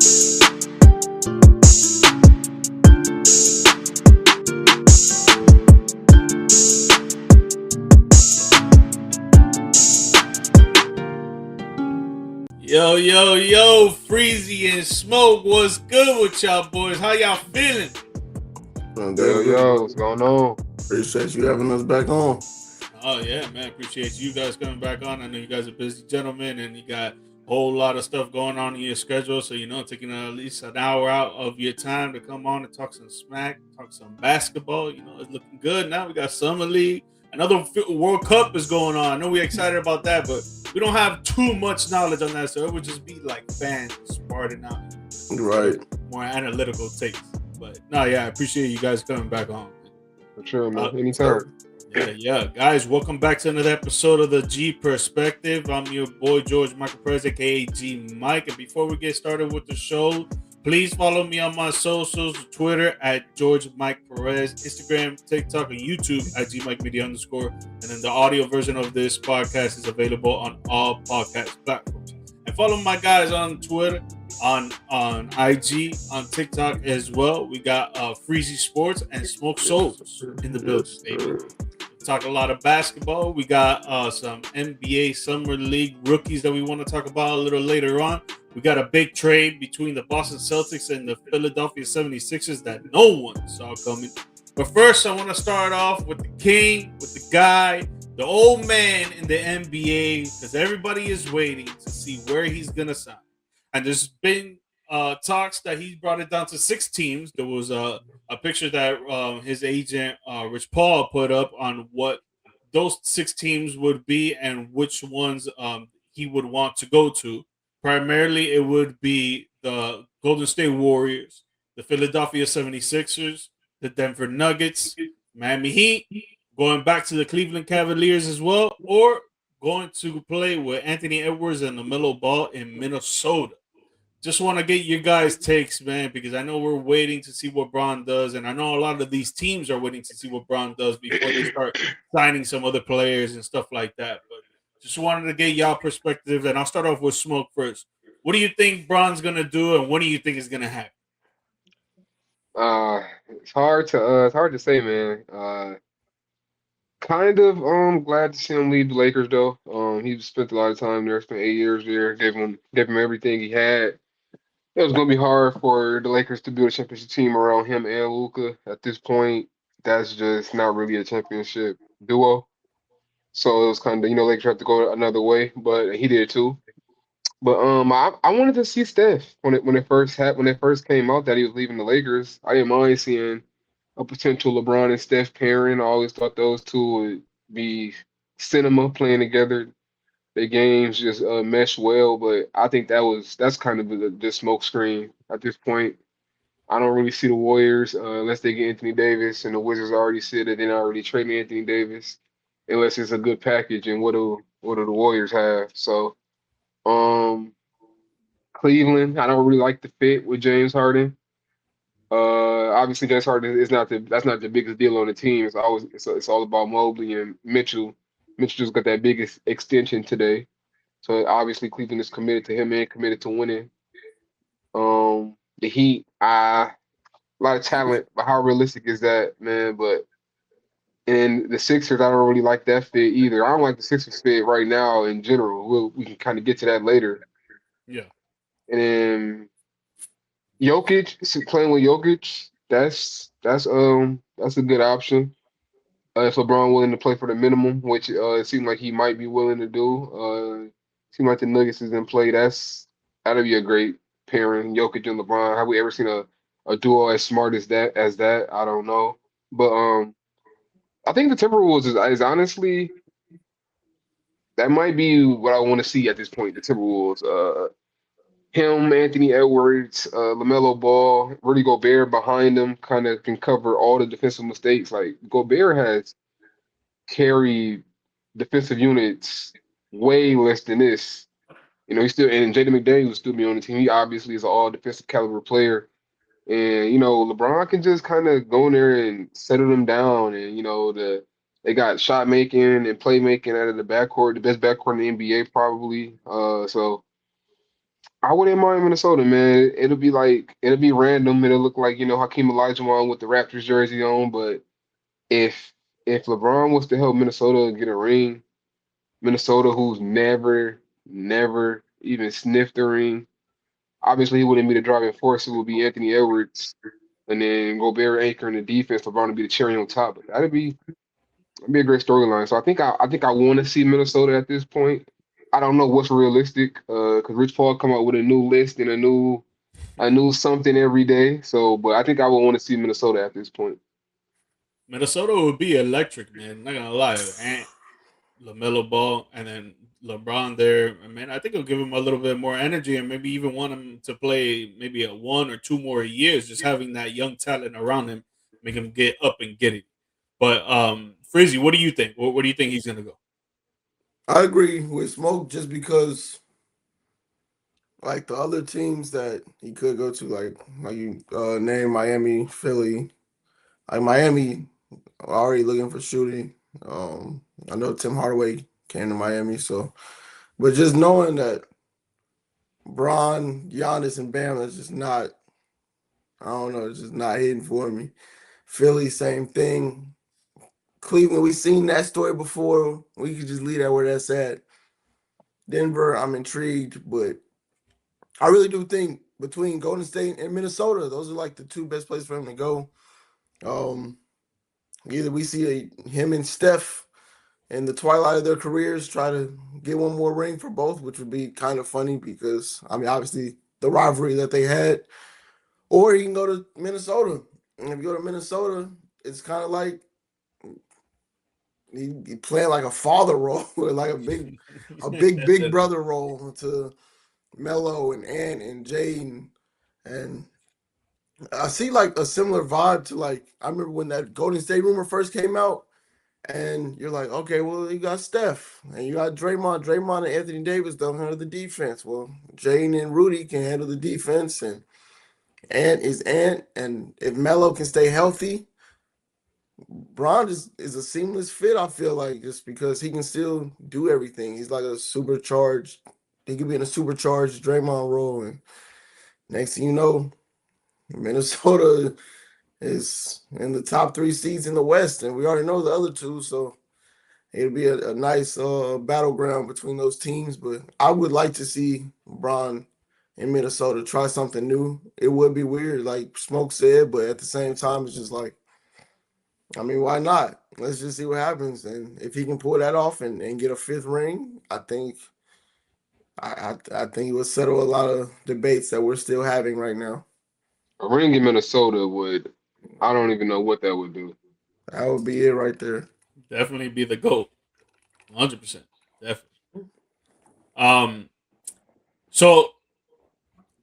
Yo, Freezy and Smoke, what's good with y'all boys? How y'all feeling? What's going on? Appreciate you having us back on. Oh yeah, man, appreciate you guys coming back on. I know you guys are busy gentlemen and you got a whole lot of stuff going on in your schedule. So, taking at least an hour out of your time to come on and talk some smack, talk some basketball. It's looking good. Now we got Summer League. Another World Cup is going on. I know we're excited about that, but we don't have too much knowledge on that. So it would just be like fans sparring out. Right. More analytical takes. But no, yeah, I appreciate you guys coming back on. For sure, man. Anytime. Yeah. Guys, welcome back to another episode of the G Perspective. I'm your boy, George Michael Perez, aka GMike. And before we get started with the show, please follow me on my socials, Twitter at George Mike Perez, Instagram, TikTok, and YouTube at GMikeMedia_. And then the audio version of this podcast is available on all podcast platforms. And follow my guys on Twitter, on IG, on TikTok as well. We got Freezy Sports and SmokeSolez in the building, baby. Talk a lot of basketball. We got some NBA Summer League rookies that we want to talk about a little later on. We got a big trade between the Boston Celtics and the Philadelphia 76ers that no one saw coming. But first, I want to start off with the king, with the guy, the old man in the NBA, because everybody is waiting to see where he's going to sign. And there's been talks that he brought it down to 6 teams. There was a picture that his agent, Rich Paul, put up on what those 6 teams would be and which ones he would want to go to. Primarily, it would be the Golden State Warriors, the Philadelphia 76ers, the Denver Nuggets, Miami Heat, going back to the Cleveland Cavaliers as well, or going to play with Anthony Edwards and LaMelo Ball in Minnesota. Just want to get your guys' takes, man, because I know we're waiting to see what Bron does, and I know a lot of these teams are waiting to see what Bron does before they start signing some other players and stuff like that. But just wanted to get y'all perspective, and I'll start off with Smoke first. What do you think Bron's gonna do, and what do you think is gonna happen? It's hard to say, man. Kind of glad to see him leave the Lakers though. He spent a lot of time there, spent 8 years there, gave him everything he had. It was gonna be hard for the Lakers to build a championship team around him and Luka. At this point, that's just not really a championship duo. So it was kind of, Lakers have to go another way, but he did too. But I wanted to see Steph when it first came out that he was leaving the Lakers. I didn't mind seeing a potential LeBron and Steph pairing. I always thought those two would be cinema playing together. Their games just mesh well, but I think that's kind of the smoke screen at this point. I don't really see the Warriors unless they get Anthony Davis, and the Wizards already said that they're not already trading Anthony Davis unless it's a good package. And what do the Warriors have? So um, Cleveland, I don't really like the fit with James Harden. Obviously James Harden is not that's not the biggest deal on the team. It's all about Mobley and Mitchell. Mitchell just got that biggest extension today. So obviously Cleveland is committed to him and committed to winning. The Heat, a lot of talent, but how realistic is that, man? But and the Sixers, I don't really like that fit either. I don't like the Sixers fit right now in general. We can kind of get to that later. Yeah. And then Jokic, playing with Jokic, that's a good option. If LeBron willing to play for the minimum, which it seems like he might be willing to do. Seems like the Nuggets is in play. That'd be a great pairing, Jokic and LeBron. Have we ever seen a duo as smart as that? I don't know. But I think the Timberwolves is honestly that might be what I want to see at this point. The Timberwolves. Him, Anthony Edwards, LaMelo Ball, Rudy Gobert behind them kind of can cover all the defensive mistakes. Like Gobert has carried defensive units way less than this. He's still and Jaden McDaniels will still be on the team. He obviously is an all defensive caliber player. And LeBron can just kind of go in there and settle them down. And they got shot making and playmaking out of the backcourt, the best backcourt in the NBA probably. So I wouldn't mind Minnesota, man. It'll be random. It'll look like Hakeem Olajuwon with the Raptors jersey on. But if if LeBron was to help Minnesota get a ring, Minnesota, who's never even sniffed the ring, obviously he wouldn't be the driving force. It would be Anthony Edwards, and then Gobert anchoring the defense. LeBron would be the cherry on top. But that'd be a great storyline. So I think I want to see Minnesota at this point. I don't know what's realistic, because Rich Paul come out with a new list and a new something every day. So, but I think I would want to see Minnesota at this point. Minnesota would be electric, man. Not gonna lie, and LaMelo Ball, and then LeBron there. I mean, I think it'll give him a little bit more energy, and maybe even want him to play maybe a 1 or 2 more years. Just having that young talent around him, make him get up and get it. But Freezy, what do you think? Where do you think he's gonna go? I agree with Smoke just because like the other teams that he could go to, like you name Miami, Philly, like Miami already looking for shooting. I know Tim Hardaway came to Miami, so but just knowing that Bron, Giannis, and Bam is just not, I don't know, it's just not hitting for me. Philly, same thing. Cleveland, we've seen that story before. We could just leave that where that's at. Denver, I'm intrigued, but I really do think between Golden State and Minnesota, those are like the two best places for him to go. Um, Either we see him and Steph in the twilight of their careers try to get one more ring for both, which would be kind of funny because I mean, obviously the rivalry that they had, or he can go to Minnesota. And if you go to Minnesota, it's kind of like he playing like a father role, or like a big brother role to Melo and Ant and Jaden. And I see like a similar vibe to like I remember when that Golden State rumor first came out, and you're like, okay, well you got Steph and you got Draymond. Draymond and Anthony Davis don't handle the defense. Well, Jaden and Rudy can handle the defense, and Ant is Ant. And if Melo can stay healthy, Bron is a seamless fit. I feel like just because he can still do everything. He's like a supercharged. He could be in a supercharged Draymond role, and next thing you know, Minnesota is in the top three seeds in the West, and we already know the other two. So it'll be a nice battleground between those teams. But I would like to see Bron in Minnesota try something new. It would be weird, like Smoke said, but at the same time, it's just like, I mean, why not? Let's just see what happens. And if he can pull that off and get a fifth ring, I think it would settle a lot of debates that we're still having right now. A ring in Minnesota would, I don't even know what that would do. That would be it right there. Definitely be the GOAT. 100%. Definitely. Um, so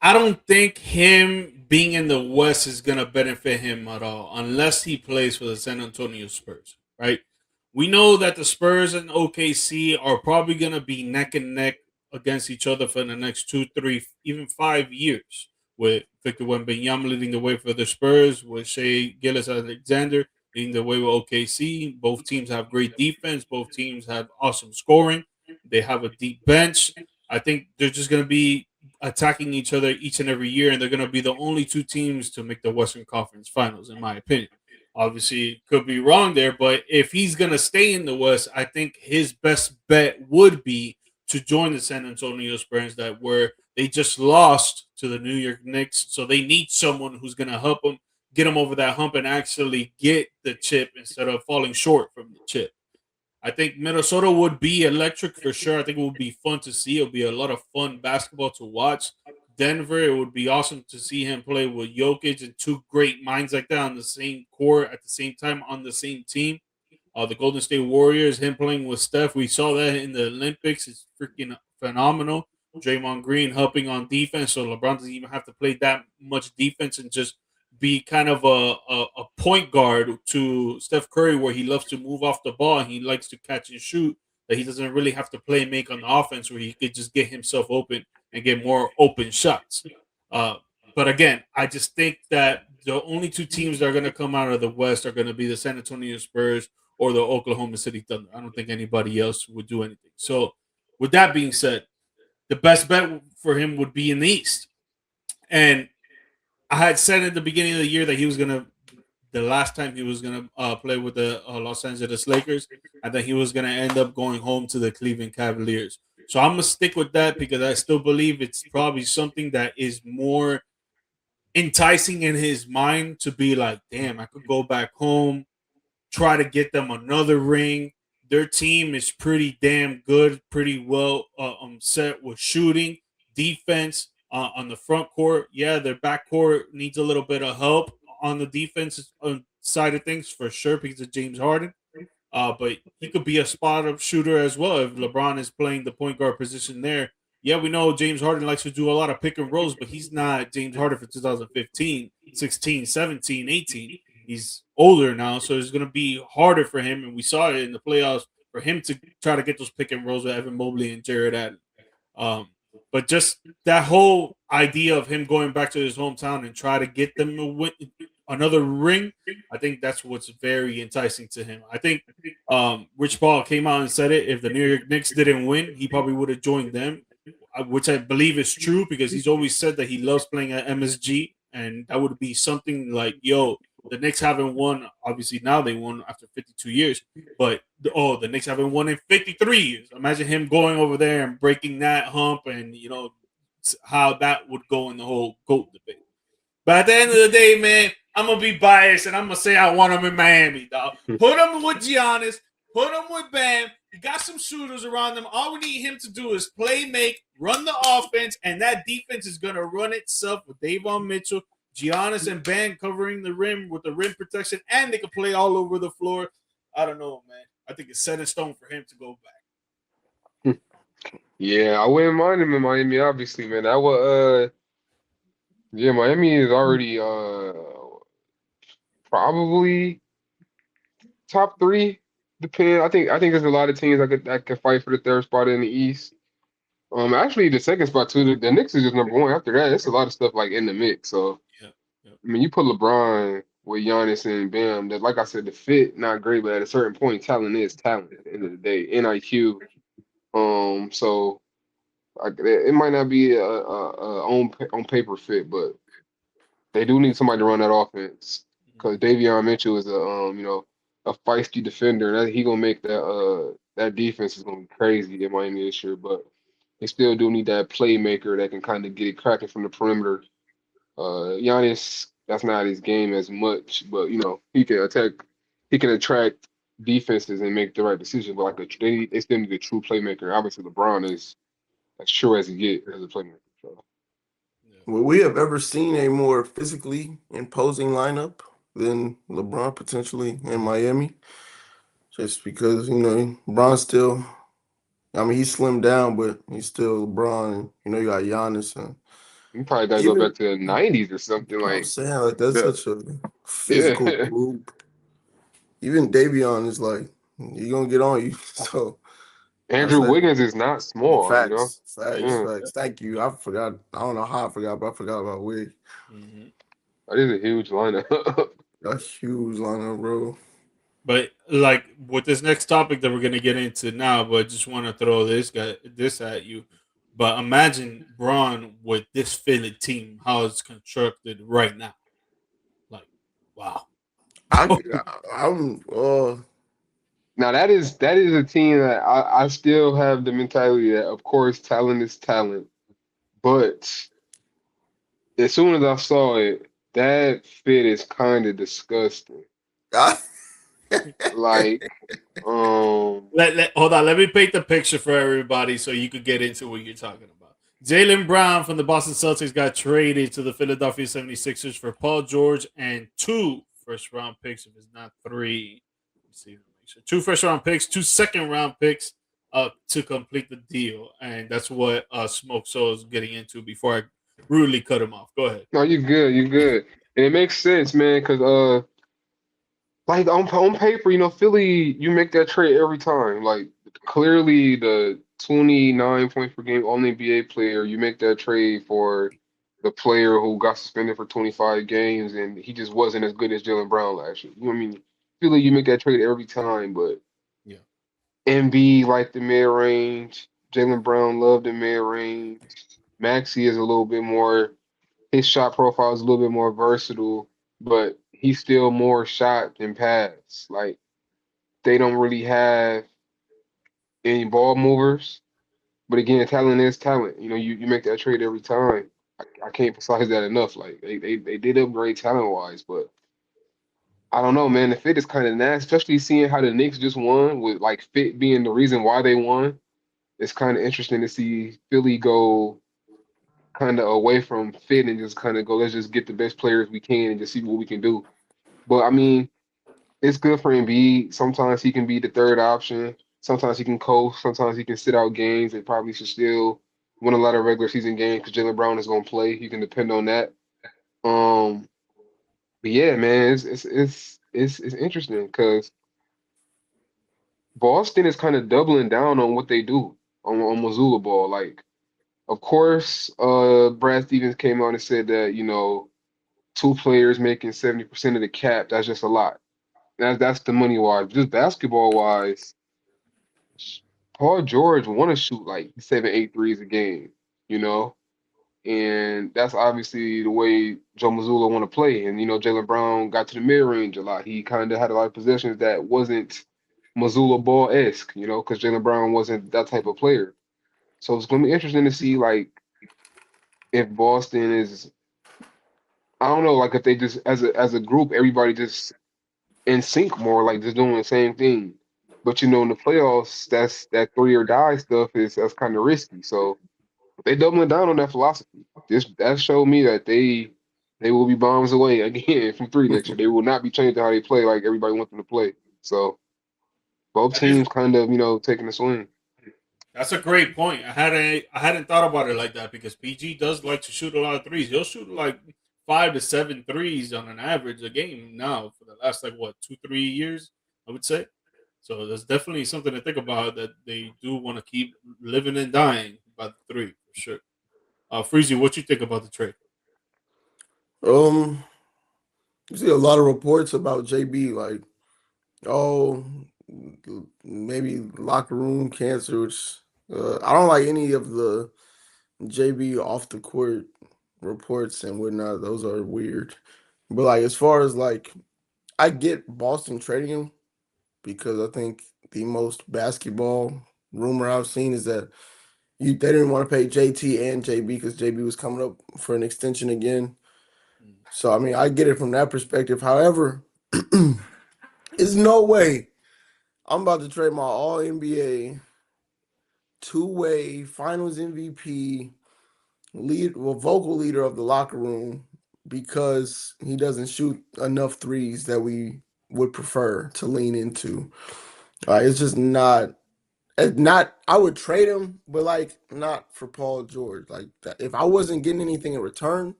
I don't think him being in the West is gonna benefit him at all unless he plays for the San Antonio Spurs, right? We know that the Spurs and OKC are probably gonna be neck and neck against each other for the next 2, 3, even 5 years. With Victor Wembanyama leading the way for the Spurs, with Shea Gillis-Alexander leading the way with OKC. Both teams have great defense. Both teams have awesome scoring. They have a deep bench. I think they're just gonna be attacking each other each and every year, and they're going to be the only two teams to make the Western Conference Finals, in my opinion. Obviously, could be wrong there, but if he's going to stay in the West, I think his best bet would be to join the San Antonio Spurs, that where they just lost to the New York Knicks, so they need someone who's going to help them get them over that hump and actually get the chip instead of falling short from the chip. I think Minnesota would be electric for sure. I think it would be fun to see. It'll be a lot of fun basketball to watch. Denver, it would be awesome to see him play with Jokic and two great minds like that on the same court at the same time on the same team. The Golden State Warriors, him playing with Steph, we saw that in the Olympics. It's freaking phenomenal. Draymond Green helping on defense, so LeBron doesn't even have to play that much defense and just be kind of a point guard to Steph Curry, where he loves to move off the ball and he likes to catch and shoot. That he doesn't really have to play make on the offense, where he could just get himself open and get more open shots. Uh, but again, I just think that the only two teams that are going to come out of the West are going to be the San Antonio Spurs or the Oklahoma City Thunder. I don't think anybody else would do anything. So, with that being said, the best bet for him would be in the East. And I had said at the beginning of the year that he was gonna, the last time he was gonna play with the Los Angeles Lakers, and that he was gonna end up going home to the Cleveland Cavaliers. So I'm gonna stick with that because I still believe it's probably something that is more enticing in his mind to be like, damn, I could go back home, try to get them another ring. Their team is pretty damn good, pretty well set with shooting, defense on the front court. Yeah, their back court needs a little bit of help on the defense side of things for sure because of James Harden. But he could be a spot up shooter as well if LeBron is playing the point guard position there. Yeah, we know James Harden likes to do a lot of pick and rolls, but he's not James Harden for 2015, 16, 17, 18. He's older now, so it's going to be harder for him. And we saw it in the playoffs for him to try to get those pick and rolls with Evan Mobley and Jared Allen. But just that whole idea of him going back to his hometown and try to get them a win, another ring, I think that's what's very enticing to him. I think Rich Paul came out and said it. If the New York Knicks didn't win, he probably would have joined them, which I believe is true because he's always said that he loves playing at MSG, and that would be something like, yo, the Knicks haven't won. Obviously, now they won after 52 years, but the Knicks haven't won in 53 years. Imagine him going over there and breaking that hump, and how that would go in the whole GOAT debate. But at the end of the day, man, I'm gonna be biased and I'm gonna say I want him in Miami, dog. Put him with Giannis, put him with Bam. You got some shooters around them. All we need him to do is play, make, run the offense, and that defense is gonna run itself with Davon Mitchell, Giannis, and Bam covering the rim with the rim protection, and they can play all over the floor. I don't know, man. I think it's set in stone for him to go back. Yeah, I wouldn't mind him in Miami, obviously, man. That would yeah, Miami is already probably top three. Depend. I think there's a lot of teams that could fight for the third spot in the East. Actually, the second spot too. The Knicks is just number one. After that, it's a lot of stuff like in the mix. So, Yeah. Yeah. I mean, you put LeBron with Giannis and Bam. That, like I said, the fit not great, but at a certain point, talent is talent. At the end of the day, NIQ. So it might not be a on paper fit, but they do need somebody to run that offense because Davion Mitchell is a feisty defender. That he gonna make that defense is gonna be crazy in Miami this year. But they still do need that playmaker that can kind of get it cracking from the perimeter. Giannis, that's not his game as much, but he can attack, he can attract defenses and make the right decision. But they still need a true playmaker. Obviously, LeBron is as sure as he get as a playmaker. So. Would we have ever seen a more physically imposing lineup than LeBron potentially in Miami? Just because, LeBron still, I mean, he's slimmed down, but he's still LeBron. And, you got Giannis. And You probably got to go even, back to the 90s or something I'm like saying, like, that's the such a yeah. physical group. Even Davion is like, he's going to get on you. So I Andrew say, Wiggins is not small. facts, facts, Yeah, facts. Thank you. I forgot. I don't know how I forgot, but I forgot about Wig. Mm-hmm. that is a huge lineup. That's huge lineup, bro. But like with this next topic that we're gonna get into now, but I just want to throw this at you. But imagine Bron with this Philly team, how it's constructed right now. Like, wow. I'm Now that is a team that I still have the mentality that of course talent is talent, but as soon as I saw it, that fit is kind of disgusting. Like, Hold on, let me paint the picture for everybody so you could get into what you're talking about. Jaylen Brown from the Boston Celtics got traded to the Philadelphia 76ers for Paul George and 2 first-round picks, if it's not 3. Let's see, make sure. 2 first-round picks, 2 second-round picks to complete the deal. And that's what SmokeSolez is getting into before I rudely cut him off. Go ahead. no, you're good, and it makes sense, man, because like on paper, Philly, you make that trade every time. Like clearly the 29 points per game all NBA player, you make that trade for the player who got suspended for 25 games and he just wasn't as good as Jaylen Brown last year. You know what I mean? Philly, you make that trade every time, but Yeah. MB liked the mid range. Jaylen Brown loved the mid range. Maxey is a little bit more. His shot profile is a little bit more versatile, but he's still more shot than pass. Like they don't really have any ball movers. But again, talent is talent. You make that trade every time. I can't emphasize that enough. Like they did upgrade talent wise, but I don't know, man. The fit is kind of nasty, especially seeing how the Knicks just won with like fit being the reason why they won. It's kind of interesting to see Philly go kind of away from fit and just kind of go, let's just get the best players we can and just see what we can do. But I mean, it's good for Embiid. Sometimes he can be the third option. Sometimes he can coast. Sometimes he can sit out games. They probably should still win a lot of regular season games because Jaylen Brown is going to play. You can depend on that. Um, but yeah, man, it's interesting because Boston is kind of doubling down on what they do on Missoula ball. Like, of course, Brad Stevens came out and said that, two players making 70% of the cap, that's just a lot. That's the money wise. Just basketball wise, Paul George want to shoot like 7, 8 threes a game, you know? And that's obviously the way Joe Mazzulla want to play. And, Jaylen Brown got to the mid-range a lot. He kind of had a lot of possessions that wasn't Mazzulla ball-esque, because Jaylen Brown wasn't that type of player. So it's going to be interesting to see, like, if Boston is, I don't know, like if they just, as a group, everybody just in sync more, like just doing the same thing. But, in the playoffs, that three or die stuff that's kind of risky. So they doubling down on that philosophy. That showed me that they will be bombs away again from three next year. They will not be changing how they play like everybody wants them to play. So both That is teams kind of, taking a swing. That's a great point. I hadn't thought about it like that because PG does like to shoot a lot of threes. He'll shoot like 5 to 7 threes on an average a game now for the last like what 2 3 years, I would say. So there's definitely something to think about that they do want to keep living and dying by the three for sure. Freezy, what you think about the trade? Um, you see a lot of reports about JB, like, oh, maybe locker room cancer, which I don't like any of the JB off the court reports and whatnot. Those are weird. But like as far as like I get Boston trading him because I think the most basketball rumor I've seen is that they didn't want to pay JT and JB because JB was coming up for an extension again. So I mean I get it from that perspective. However, there's no way I'm about to trade my all NBA two-way finals MVP vocal leader of the locker room because he doesn't shoot enough threes that we would prefer to lean into. It's just not. I would trade him, but like not for Paul George. Like that, if I wasn't getting anything in return,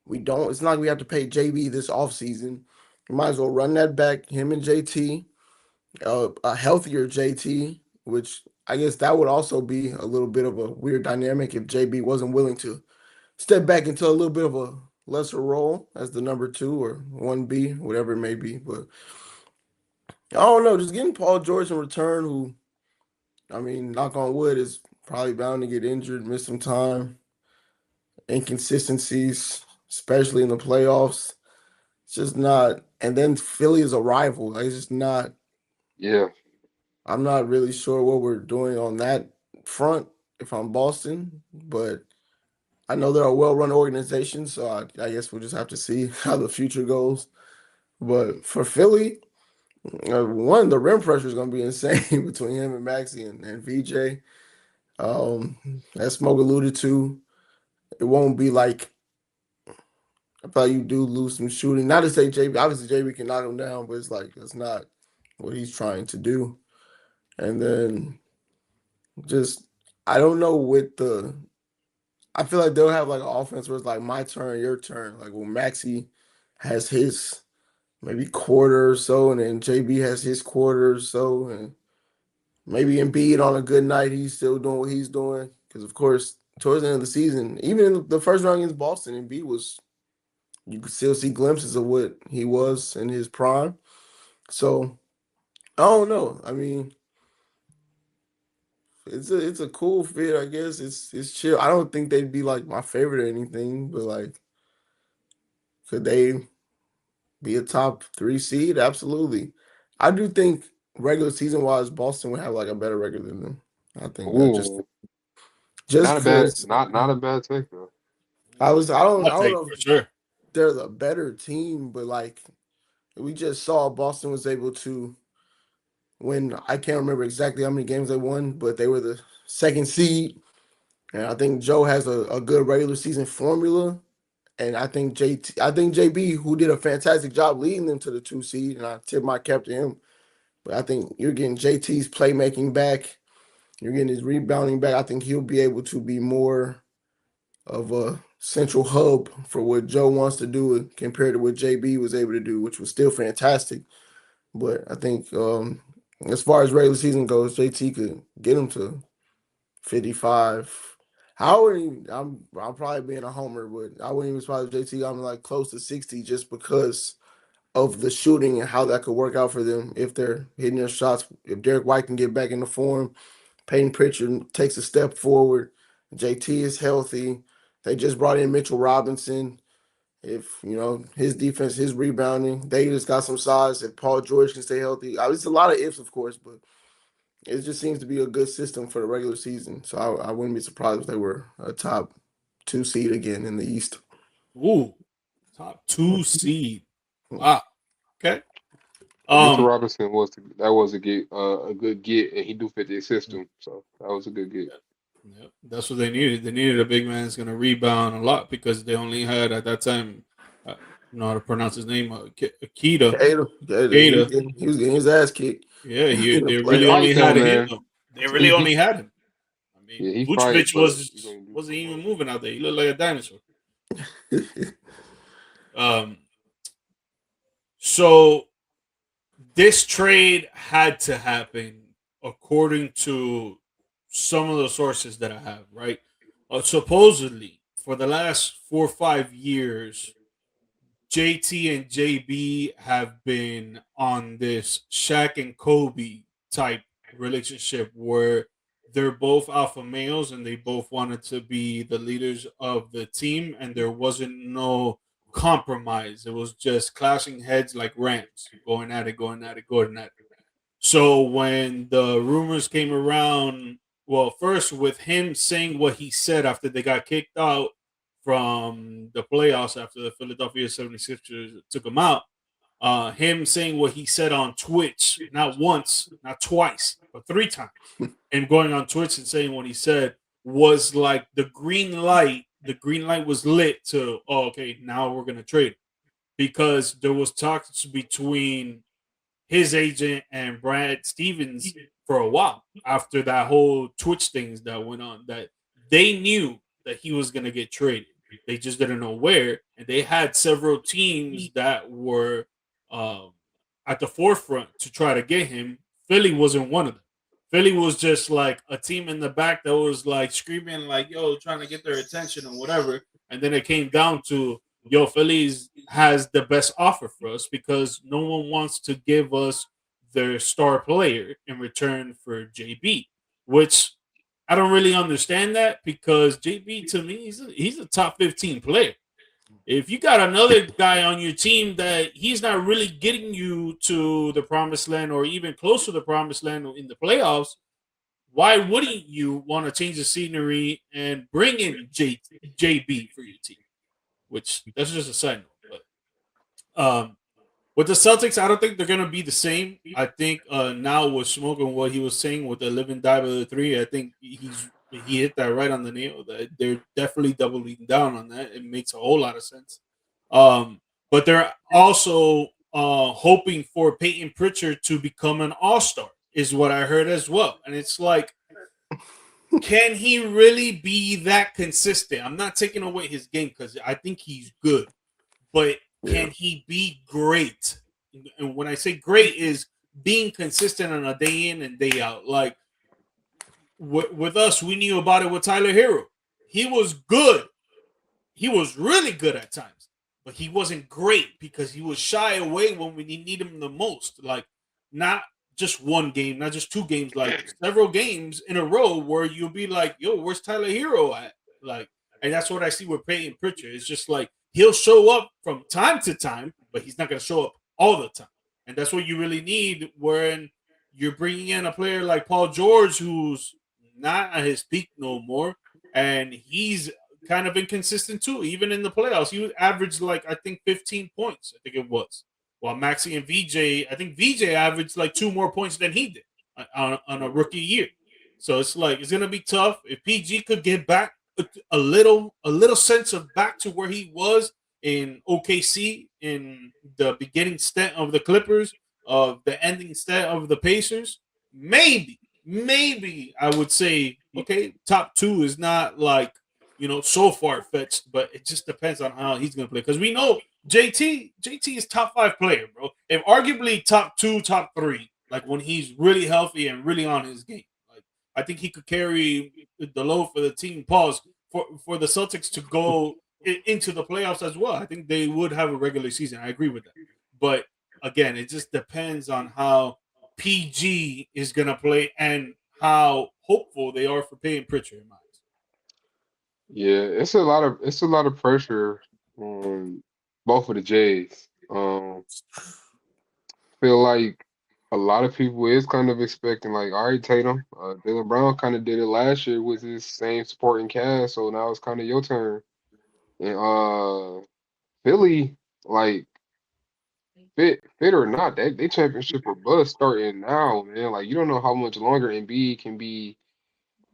we don't. It's not like we have to pay JB this offseason. We might as well run that back. Him and JT, a healthier JT, which I guess that would also be a little bit of a weird dynamic if JB wasn't willing to step back into a little bit of a lesser role as the number two or 1B, whatever it may be. But I don't know, just getting Paul George in return, who, I mean, knock on wood, is probably bound to get injured, miss some time, inconsistencies, especially in the playoffs. It's just not. And then Philly is a rival. Like, it's just not. Yeah. I'm not really sure what we're doing on that front if I'm Boston, but I know they're a well-run organization, so I guess we'll just have to see how the future goes. But for Philly, one, the rim pressure is going to be insane between him and Maxey and VJ. As Smoke alluded to, it won't be like I thought you do lose some shooting. Not to say JB, obviously JB can knock him down, but it's like that's not what he's trying to do. And then just I don't know with the I feel like they'll have like an offense where it's like my turn, your turn. Like when Maxey has his maybe quarter or so, and then JB has his quarter or so, and maybe Embiid on a good night, he's still doing what he's doing. Because of course, towards the end of the season, even in the first round against Boston, Embiid was you could still see glimpses of what he was in his prime. So I don't know. I mean, it's a cool fit, I guess. It's chill. I don't think they'd be like my favorite or anything, but like, could they be a top 3 seed? Absolutely. I do think regular season wise, Boston would have like a better record than them. I think that Ooh, just not a bad, because not a bad take though. I I'll don't take know for if sure. they're the better team, but like we just saw Boston was able to win. I can't remember exactly how many games they won, but they were the second seed. And I think Joe has a good regular season formula. And I think JB, who did a fantastic job leading them to the 2 seed, and I tip my cap to him. But I think you're getting JT's playmaking back. You're getting his rebounding back. I think he'll be able to be more of a central hub for what Joe wants to do compared to what JB was able to do, which was still fantastic. But I think as far as regular season goes, JT could get him to 55. I wouldn't even, I'm probably being a homer, but I wouldn't even surprise JT got me like close to 60 just because of the shooting and how that could work out for them if they're hitting their shots. If Derek White can get back into form, Peyton Pritchard takes a step forward, JT is healthy. They just brought in Mitchell Robinson. If his defense, his rebounding, they just got some size. If Paul George can stay healthy, it's a lot of ifs, of course, but it just seems to be a good system for the regular season. So I wouldn't be surprised if they were a top 2 seed again in the East. Ooh, top 2 seed. Wow. Okay. Mitchell Um. Robinson was a good get, and he do fit the system, so that was a good get. Yeah, that's what they needed. They needed a big man that's going to rebound a lot because they only had at that time, I don't know how to pronounce his name, Akita. Gator, Gata. he was getting his ass kicked Yeah, in the they He really playoffs. only fight though, had him. man. They really only had him. I mean, Yeah, he fight, Vucevic but he gonna do wasn't too even much. moving out there. He looked like a dinosaur. Um, so this trade had to happen according to some of the sources that I have. Right, supposedly for the last 4 or 5 years, JT and JB have been on this Shaq and Kobe type relationship where they're both alpha males and they both wanted to be the leaders of the team, and there wasn't no compromise. It was just clashing heads like rams, going at it, going at it, going at it. So when the rumors came around, well, first with him saying what he said after they got kicked out from the playoffs after the Philadelphia 76ers took him out, him saying what he said on Twitch, not once, not twice, but 3 times, and going on Twitch and saying what he said was like the green light. The green light was lit to, oh, okay, now we're going to trade, because there was talks between his agent and Brad Stevens for a while after that whole Twitch things that went on, that they knew that he was going to get traded. They just didn't know where. And they had several teams that were um, at the forefront to try to get him. Philly wasn't one of them. Philly was just like a team in the back that was like screaming, like, yo, trying to get their attention or whatever. And then it came down to, yo, Phillies has the best offer for us because no one wants to give us their star player in return for JB, which I don't really understand that, because JB to me he's a top 15 player. If you got another guy on your team that he's not really getting you to the promised land or even close to the promised land in the playoffs, why wouldn't you want to change the scenery and bring in JB for your team? Which that's just a side note. But with the Celtics, I don't think they're gonna be the same. I think now with Smoking what he was saying with the live and die by the three, I think he hit that right on the nail. That they're definitely doubling down on that. It makes a whole lot of sense. But they're also hoping for Peyton Pritchard to become an all-star, is what I heard as well. And it's like, can he really be that consistent? I'm not taking away his game because I think he's good, but Yeah. can he be great? And when I say great, is being consistent on a day in and day out. Like with us, we knew about it with Tyler Hero. He was good. He was really good at times, but he wasn't great because he was shy away when we need him the most. Like not just one game, not just 2 games, like several games in a row where you'll be like, yo, where's Tyler Hero at? Like, and that's what I see with Peyton Pritchard. It's just like he'll show up from time to time, but he's not going to show up all the time. And that's what you really need when you're bringing in a player like Paul George, who's not at his peak no more, and he's kind of inconsistent too. Even in the playoffs, he averaged like I think 15 points. I think it was. While Maxi and VJ, I think VJ averaged like 2 more points than he did on a rookie year. So it's like it's gonna be tough if PG could get back a little sense of back to where he was in OKC in the beginning stint of the Clippers, of the ending stint of the Pacers. Maybe I would say okay, top 2 is not like so far fetched, but it just depends on how he's gonna play because we know JT is top 5 player, bro. If arguably top 2, top 3, like when he's really healthy and really on his game. Like I think he could carry the load for the team. Pause for the Celtics to go into the playoffs as well. I think they would have a regular season. I agree with that. But again, it just depends on how PG is gonna play and how hopeful they are for Payne Pritchard in my eyes. Yeah, it's a lot of pressure on both of the Jays. Feel like a lot of people is kind of expecting like, all right, Tatum, Jaylen Brown kind of did it last year with his same supporting cast, so now it's kind of your turn. And Philly, like fit or not, they championship or bust starting now, man. Like you don't know how much longer Embiid can be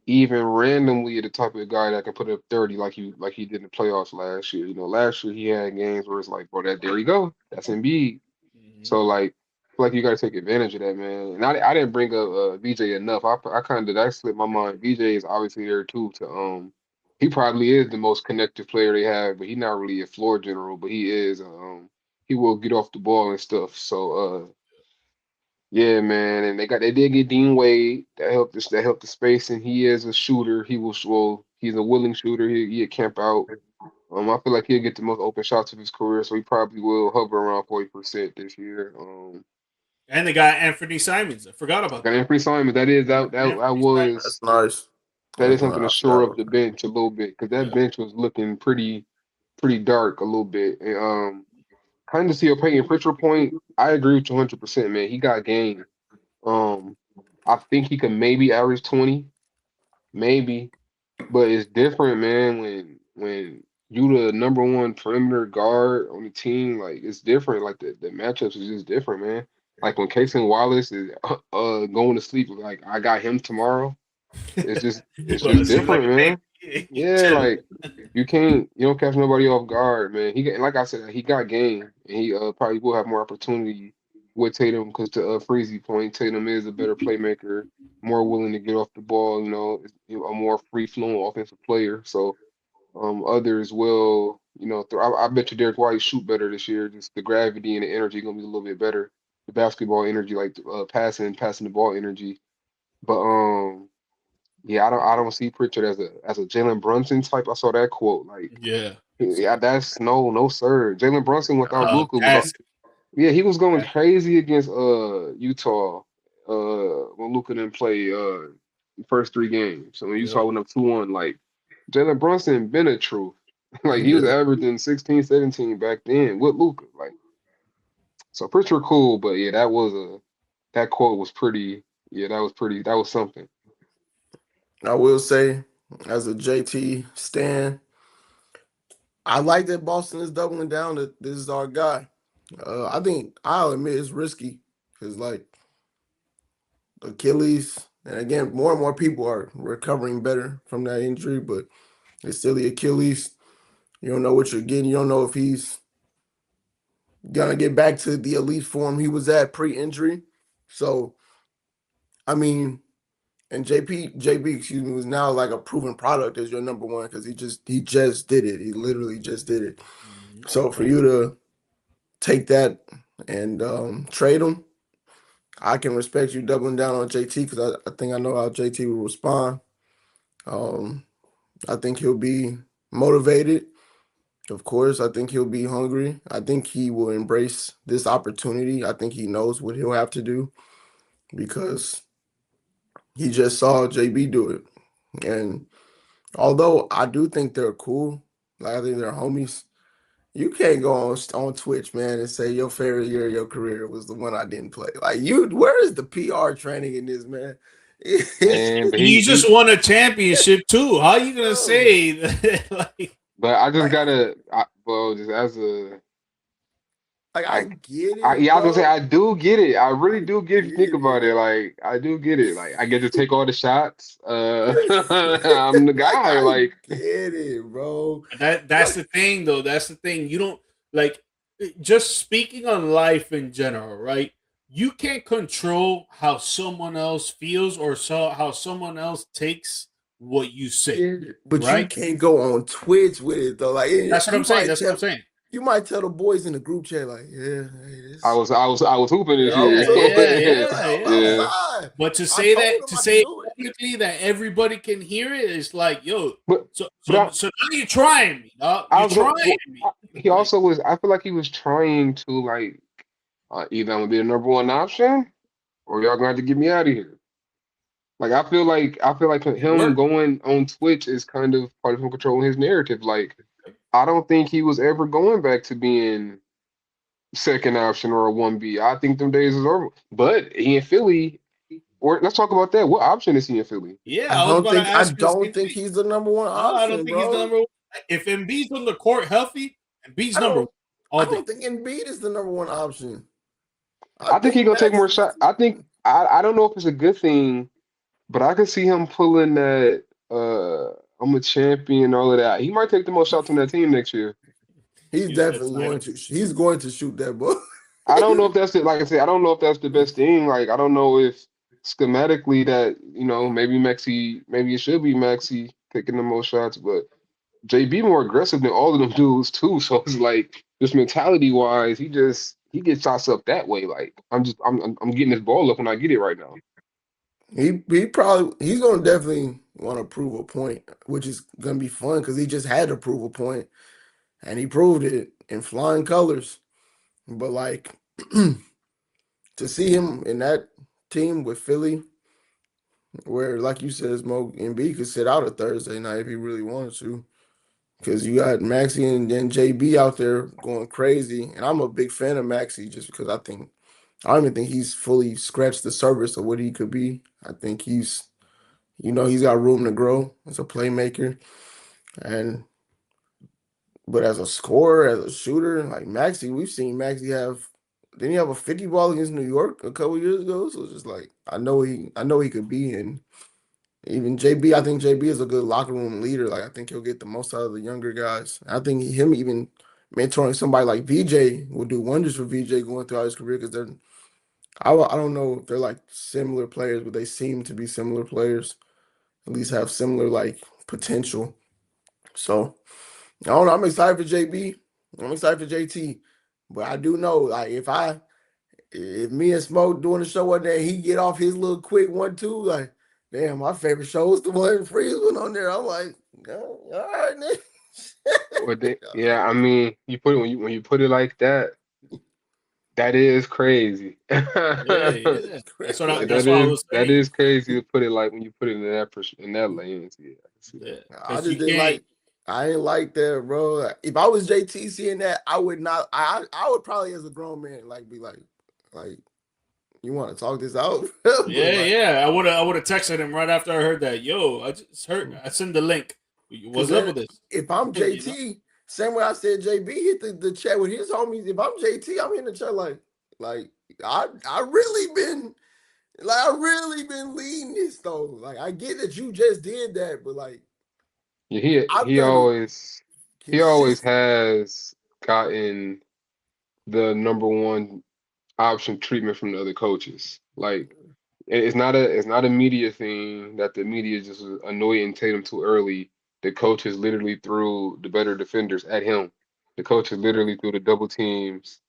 even randomly the type of guy that can put up 30 like he did in the playoffs last year. Last year he had games where it's like, bro, there you go. That's Embiid. Mm-hmm. So like feel like you got to take advantage of that, man. And I didn't bring up VJ enough. I kind of that slipped my mind. VJ is obviously there too. He probably is the most connected player they have, but he's not really a floor general. But he is. He will get off the ball and stuff. So yeah, man. And they did get Dean Wade. That helped the space, and he is a shooter. He's a willing shooter. He'll camp out. I feel like he'll get the most open shots of his career, so he probably will hover around 40% this year. And they got Anthony Simons. I forgot about Got that. Anthony Simons. Anthony That's Simons. nice. That is That's something to nice. shore up the bench a little bit because that Yeah. bench was looking pretty dark a little bit. And kind of see a Peyton Pritchard point. I agree with you 100%, man. He got game. Um, I think he can maybe average 20, maybe, but it's different, man. When you the number one perimeter guard on the team, like it's different. Like the matchups is just different, man. Like when Casey Wallace is going to sleep, like I got him tomorrow. It's Well, just it seems like different, a baby. man. Yeah, Chilling. like you don't catch nobody off guard, man. Like I said, he got game, and he probably will have more opportunity with Tatum because to Freezy point, Tatum is a better playmaker, more willing to get off the ball. A more free flowing offensive player. So others will, I bet you Derek White shoot better this year. Just the gravity and the energy gonna be a little bit better. The basketball energy, like passing the ball energy. But yeah, I don't see Pritchard as a Jalen Brunson type. I saw that quote. Like, Yeah. yeah, that's no sir. Jalen Brunson without Luca was Gas. yeah, he was going crazy against Utah when Luca didn't play the first 3 games. So when Yep. Utah went up 2-1, like Jalen Brunson been a truth. Like he was Yeah. averaging 16, 17 back then with Luca. Like so Pritchard cool, but yeah, that quote was pretty that was something. I will say, as a JT stan, I like that Boston is doubling down that this is our guy. I think I'll admit it's risky because like Achilles, and again, more and more people are recovering better from that injury, but it's still the Achilles. You don't know what you're getting. You don't know if he's gonna get back to the elite form he was at pre-injury. So, I mean, and JB, excuse me, was now like a proven product as your number one because he just did it. He literally just did it. Mhm. So for you to take that and trade him, I can respect you doubling down on JT because I think I know how JT will respond. Um, I think he'll be motivated. Of course, I think he'll be hungry. I think he will embrace this opportunity. I think he knows what he'll have to do. because he just saw JB do it. And although I do think they're cool, like I think they're homies, you can't go on Twitch, man, and say your favorite year of your career was the one I didn't play. Like where is the PR training in this, man? And but You just won a championship too. How you gonna Bro. say that? but I just like gotta well, just as a I like get it, yeah, I was gonna say bro. I do get it. I really I do get if you think get about it. it. Like I do get it. Like I get to take all the shots. I'm the Like guy. I Like get it, bro. That's Like the thing, though. That's the thing. You don't like just speaking on life in general, right? You can't control how someone else feels or how someone else takes what you say, get it. But you right? can't go on Twitch with it though. Like That's what I'm you saying. might That's what I'm tell saying. the boys in the group chat, like, yeah, hey, I this was I was I was hooping this I was year. Yeah, yeah, hooping. yeah, I was yeah. Yeah. outside. But to I say told that, him to I could say do it. publicly that everybody can hear it, it's like, yo, But so but so so now you're trying me, dog. I You're was going. trying Well, me. he Like, also was. I feel like he was trying to like either I'm gonna be the number one option or y'all gonna have to get me out of here. Like I feel like it him worked. going on Twitch is kind of part of him controlling his narrative. Like I don't think he was ever going back to being second option or a 1B. I think them days is over. But he in Philly. Or let's talk about that. What option is he in Philly? Yeah, I was about to I ask you the don't same think thing. he's the number one No, I don't option, think he's the bro. number one. If Embiid's on the court healthy, Embiid's I number don't one all I day. don't think Embiid is the number one option. I I think think he gonna take Max more is shot. I don't know if it's a good thing, but I can see him pulling that I'm a champion, all of that. He might take the most shots on that team next year. he's You said definitely title. he's going to shoot that ball. I don't know if that's the like I said, I don't know if that's the best thing. Like I don't know if schematically that, maybe it should be Maxi taking the most shots, but JB more aggressive than all of them dudes too. So it's like just mentality wise, he gets shots up that way. Like I'm getting this ball up when I get it right now. He's gonna definitely want to prove a point, which is gonna be fun because he just had to prove a point and he proved it in flying colors. But like to see him in that team with Philly, where like you said, Smoke B could sit out a Thursday night if he really wanted to. Because you got Maxi and then JB out there going crazy. And I'm a big fan of Maxi just because I don't even think he's fully scratched the surface of what he could be. I think he's got room to grow as a playmaker. And but as a scorer, as a shooter, like Maxi, we've seen Maxi didn't he have a 50 ball against New York a couple years ago? So it's just like I know he could be, and even JB, I think JB is a good locker room leader. Like I think he'll get the most out of the younger guys. I think him even mentoring somebody like VJ will do wonders for VJ going throughout his career because I don't know if they're like similar players, but they seem to be similar players. At least have similar like potential. So I don't know. I'm excited for JB. I'm excited for JT. But I do know like if me and Smoke doing the show one day, he get off his little quick 1-2, like, damn, my favorite show was the one Freeze went on there. I'm like, oh, all right, Yeah, I mean, you put it when you put it like that, that is crazy. Yeah, yeah. That's what I was That saying. is crazy to put it like when you put it in in that lens. Yeah, I can see Yeah, that. I because just you didn't can't. like. I ain't like that, bro. If I was JT seeing that, I would not. I would probably, as a grown man, like be like, you want to talk this out, but Yeah, like, yeah. I would have texted him right after I heard that. Yo, I just heard. I sent the link. because What's up with this? if I'm You know. JT, same way I said JB hit the chat with his homies. If I'm JT, I'm in the chat like I really been leading this though. Like I get that you just did that, but like Yeah, I've done it he always consistently. has gotten the number one option treatment from the other coaches. Like it's not a media thing that the media just was annoying Tatum too early. The coaches literally threw the better defenders at him. The coaches literally threw the double teams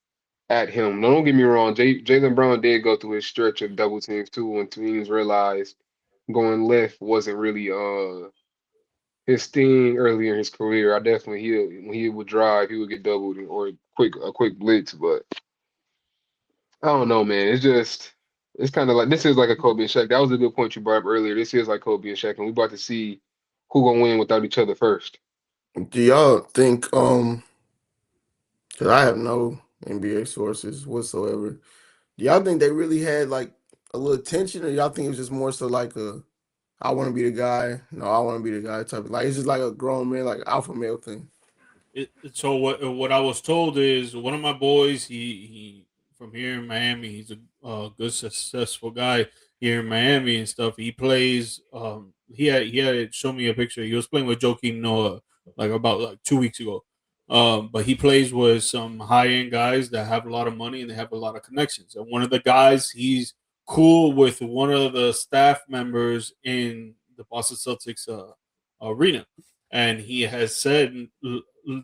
at him. Now, don't get me wrong, Jaylen Brown did go through his stretch of double teams too when teams realized going left wasn't really his thing earlier in his career. I definitely when he would drive, he would get doubled or a quick blitz, but I don't know, man. It's kind of like this is like a Kobe and Shaq. That was a good point you brought up earlier. This is like Kobe and Shaq, and we about to see who gonna win without each other first. Do y'all think? Because I have no NBA sources whatsoever. Do y'all think they really had like a little tension, or y'all think it was just more so like a I want to be the guy, no, I want to be the guy type of like it's just like a grown man, like alpha male thing. So what I was told is one of my boys, he from here in Miami. He's a good successful guy here in Miami and stuff. He plays. He had shown me a picture. He was playing with Joakim Noah like about like 2 weeks ago. But he plays with some high end guys that have a lot of money and they have a lot of connections. And one of the guys, he's cool with one of the staff members in the Boston Celtics arena, and he has said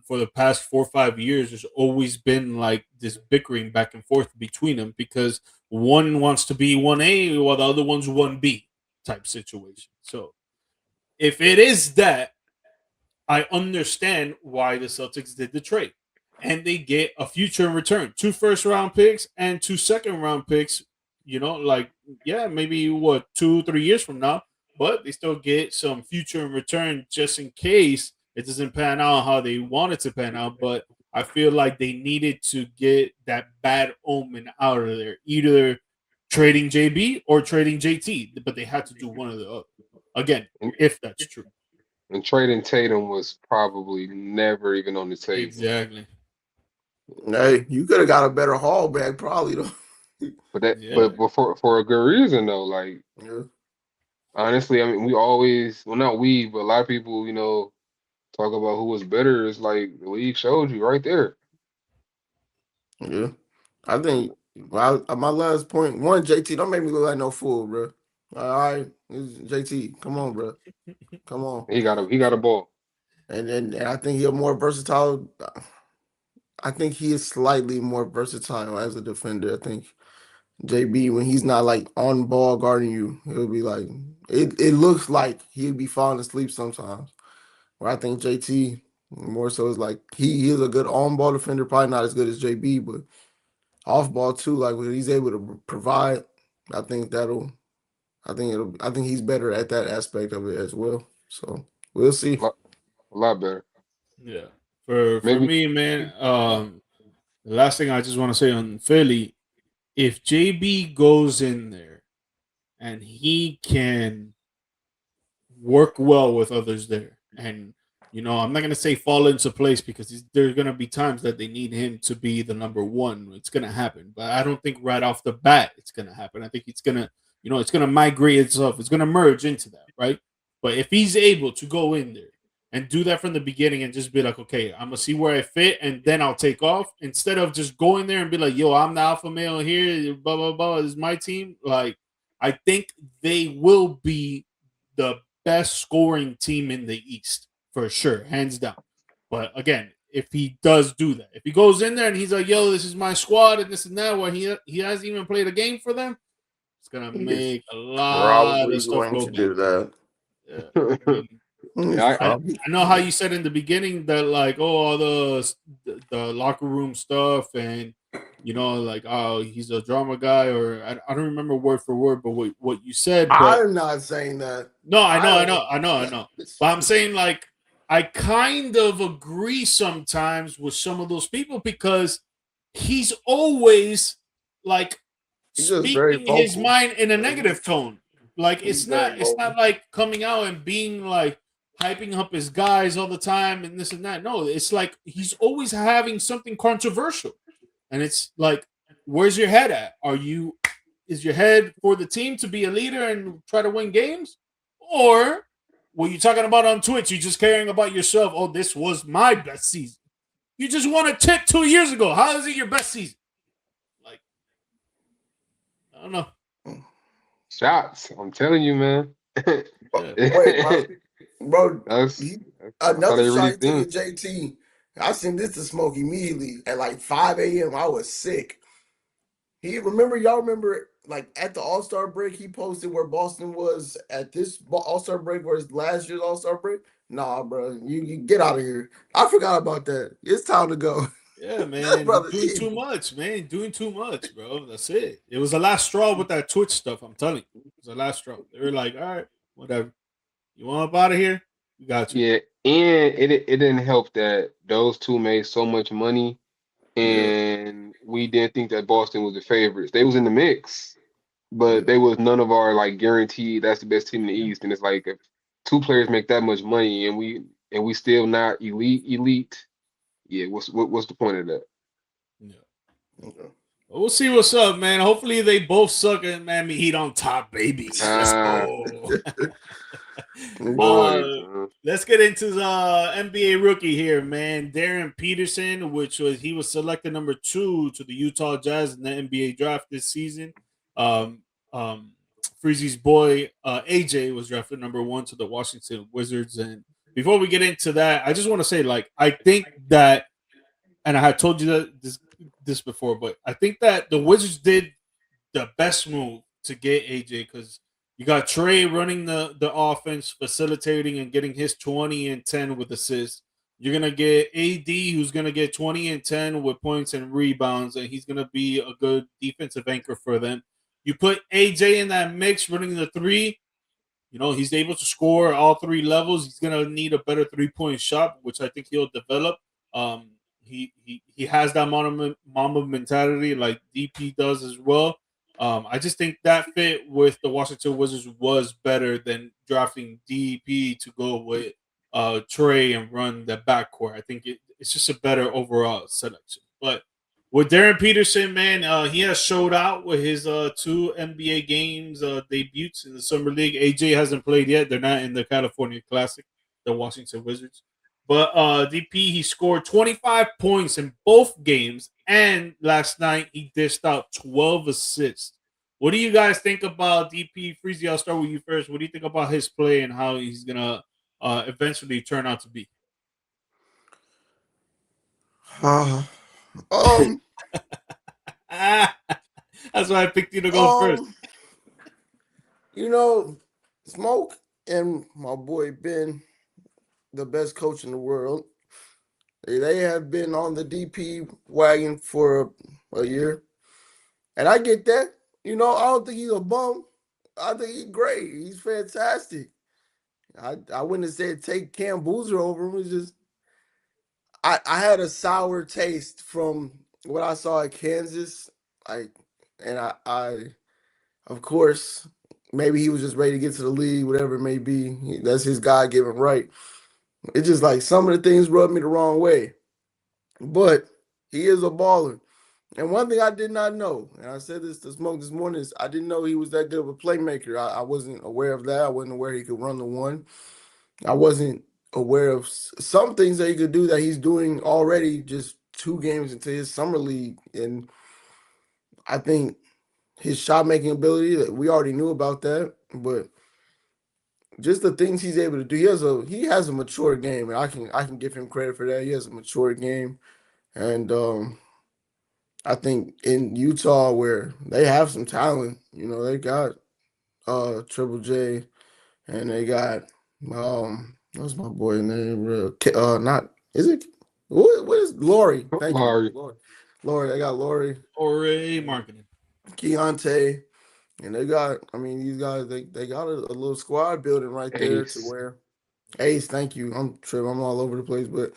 for the past 4 or 5 years, there's always been like this bickering back and forth between them because one wants to be 1A while the other one's 1B type situation. So if it is that, I understand why the Celtics did the trade. And they get a future in return, 2 first-round picks and 2 second-round picks. Like, yeah, maybe what, 2, 3 years from now, but they still get some future in return just in case it doesn't pan out how they want it to pan out. But I feel like they needed to get that bad omen out of there, either trading JB or trading JT, but they had to do one or the other. Again, And, if that's true. and trading Tatum was probably never even on the table. Exactly. Hey, you could have got a better haul back, probably though. Yeah. But for a good reason though. Like Yeah, honestly, I mean, we always, well, not we, but a lot of people, talk about who was better. It's like the league showed you right there. yeah. I think my last point, one, JT, don't make me look like no fool, bro. All right, JT, come on, bro, come on. He got a ball. And I think he's more versatile. I think he is slightly more versatile as a defender. I think JB, when he's not like on ball guarding you, he'll be like it looks like he'd be falling asleep sometimes. Where I think JT more so is like he is a good on ball defender, probably not as good as JB, but off ball too. Like when he's able to provide, I think that'll. I think he's better at that aspect of it as well. So we'll see. A lot better. Yeah. For Maybe me, man, the last thing I just want to say on Philly, if JB goes in there and he can work well with others there, and I'm not gonna say fall into place because there's gonna be times that they need him to be the number one. It's gonna happen, but I don't think right off the bat it's gonna happen. I think it's gonna migrate itself. It's gonna merge into that, right? But if he's able to go in there and do that from the beginning and just be like, okay, I'm gonna see where I fit and then I'll take off instead of just going there and be like, yo, I'm the alpha male here, blah blah blah. This is my team. Like, I think they will be the best scoring team in the East for sure, hands down. But again, if he does do that, if he goes in there and he's like, "Yo, this is my squad and this and that," where he hasn't even played a game for them, it's gonna He is make a lot probably of stuff going go to bad. do that. Yeah, I mean, He's yeah, I, probably I know how you said in the beginning that like, oh, all the locker room stuff and like, oh, he's a drama guy, or I don't remember word for word, but what you said, but I'm not saying that. no, I I know, I don't. know, I know, I know. But I'm saying like I kind of agree sometimes with some of those people because he's always like He's just very speaking his vocal. mind in a negative tone. Like He's it's very not it's vocal. not like coming out and being like hyping up his guys all the time and this and that. No, it's like he's always having something controversial. And it's like, where's your head at? Is your head for the team to be a leader and try to win games? Or what you talking about on Twitch? You just caring about yourself. Oh, this was my best season. You just won a tip 2 years ago. How is it your best season? Like, I don't know. shots. I'm telling you, man. Yeah. Wait, bro. that's He, that's how another they really shot he took think. at JT. I seen this to smoke immediately at like 5 a.m. I was sick. Y'all remember like at the All Star break, he posted where Boston was at this All Star break versus last year's All Star break. Nah, bro, you get out of here. I forgot about that. It's time to go. Yeah, man, Brother doing T. too much, man, doing too much, bro. That's it. It was the last straw with that Twitch stuff. I'm telling you, it was the last straw. They were like, all right, whatever. You want up out of here? We got you. Yeah, and it didn't help that those two made so much money, Yeah, and we didn't think that Boston was the favorites. They was in the mix, but yeah. they was none of our like guaranteed that's the best team in the East. And it's like if two players make that much money and we still not elite, yeah, what's the point of that? Yeah. Okay. We'll see what's up, man. Hopefully they both suck and Miami Heat on top, baby. Let's Ah, go. uh, boys. let's get into the NBA rookie here, man. Darryn Peterson, he was selected number 2 to the Utah Jazz in the NBA draft this season. Um, um, Freezy's boy AJ was drafted number 1 to the Washington Wizards. And before we get into that, I just want to say, like, I think that, and I had told you that this before, but I think that the Wizards did the best move to get AJ because you got Trey running the offense, facilitating and getting his 20 and 10 with assists. You're gonna get AD, who's gonna get 20 and 10 with points and rebounds, and he's gonna be a good defensive anchor for them. You put AJ in that mix, running the three. You know, he's able to score all 3 levels. He's gonna need a better 3-point shot, which I think he'll develop. Um, he has that mama mentality like DP does as well. I just think that fit with the Washington Wizards was better than drafting DP to go with Trey and run the backcourt. I think it's just a better overall selection. But with Darryn Peterson, man, he has showed out with his 2 NBA games debuts in the summer league. AJ hasn't played yet; they're not in the California Classic, the Washington Wizards. But DP, he scored 25 points in both games, and last night he dished out 12 assists. What do you guys think about DP? Freezy, I'll start with you first. What do you think about his play and how he's gonna eventually turn out to be? Uh, um, That's why I picked you to go first. um, you know, Smoke and my boy Ben, the best coach in the world, they have been on the DP wagon for a year. And I get that. You know, I don't think he's a bum. I think he's great. He's fantastic. I wouldn't have said take Cam Boozer over him. It's just I had a sour taste from what I saw at Kansas. Like, and I of course maybe he was just ready to get to the league, whatever it may be. That's his God given right. It's just like some of the things rubbed me the wrong way. But he is a baller. And one thing I did not know, and I said this to Smoke this morning, is I didn't know he was that good of a playmaker. I wasn't aware of that. I wasn't aware he could run the one. I wasn't aware of some things that he could do that he's doing already just 2 games into his summer league. And I think his shot making ability, that we already knew about that, but just the things he's able to do. He has a mature game, and I can give him credit for that. He has a mature game. And I think in Utah where they have some talent, they got Triple J and they got what's my boy name? Not is it what is Lori? Thank you. Larry. Lori, they got Lori, Or a marketing. Keontae, and they got these guys they got a little squad building right there to Ace. where Ace, thank you. I'm all over the place, but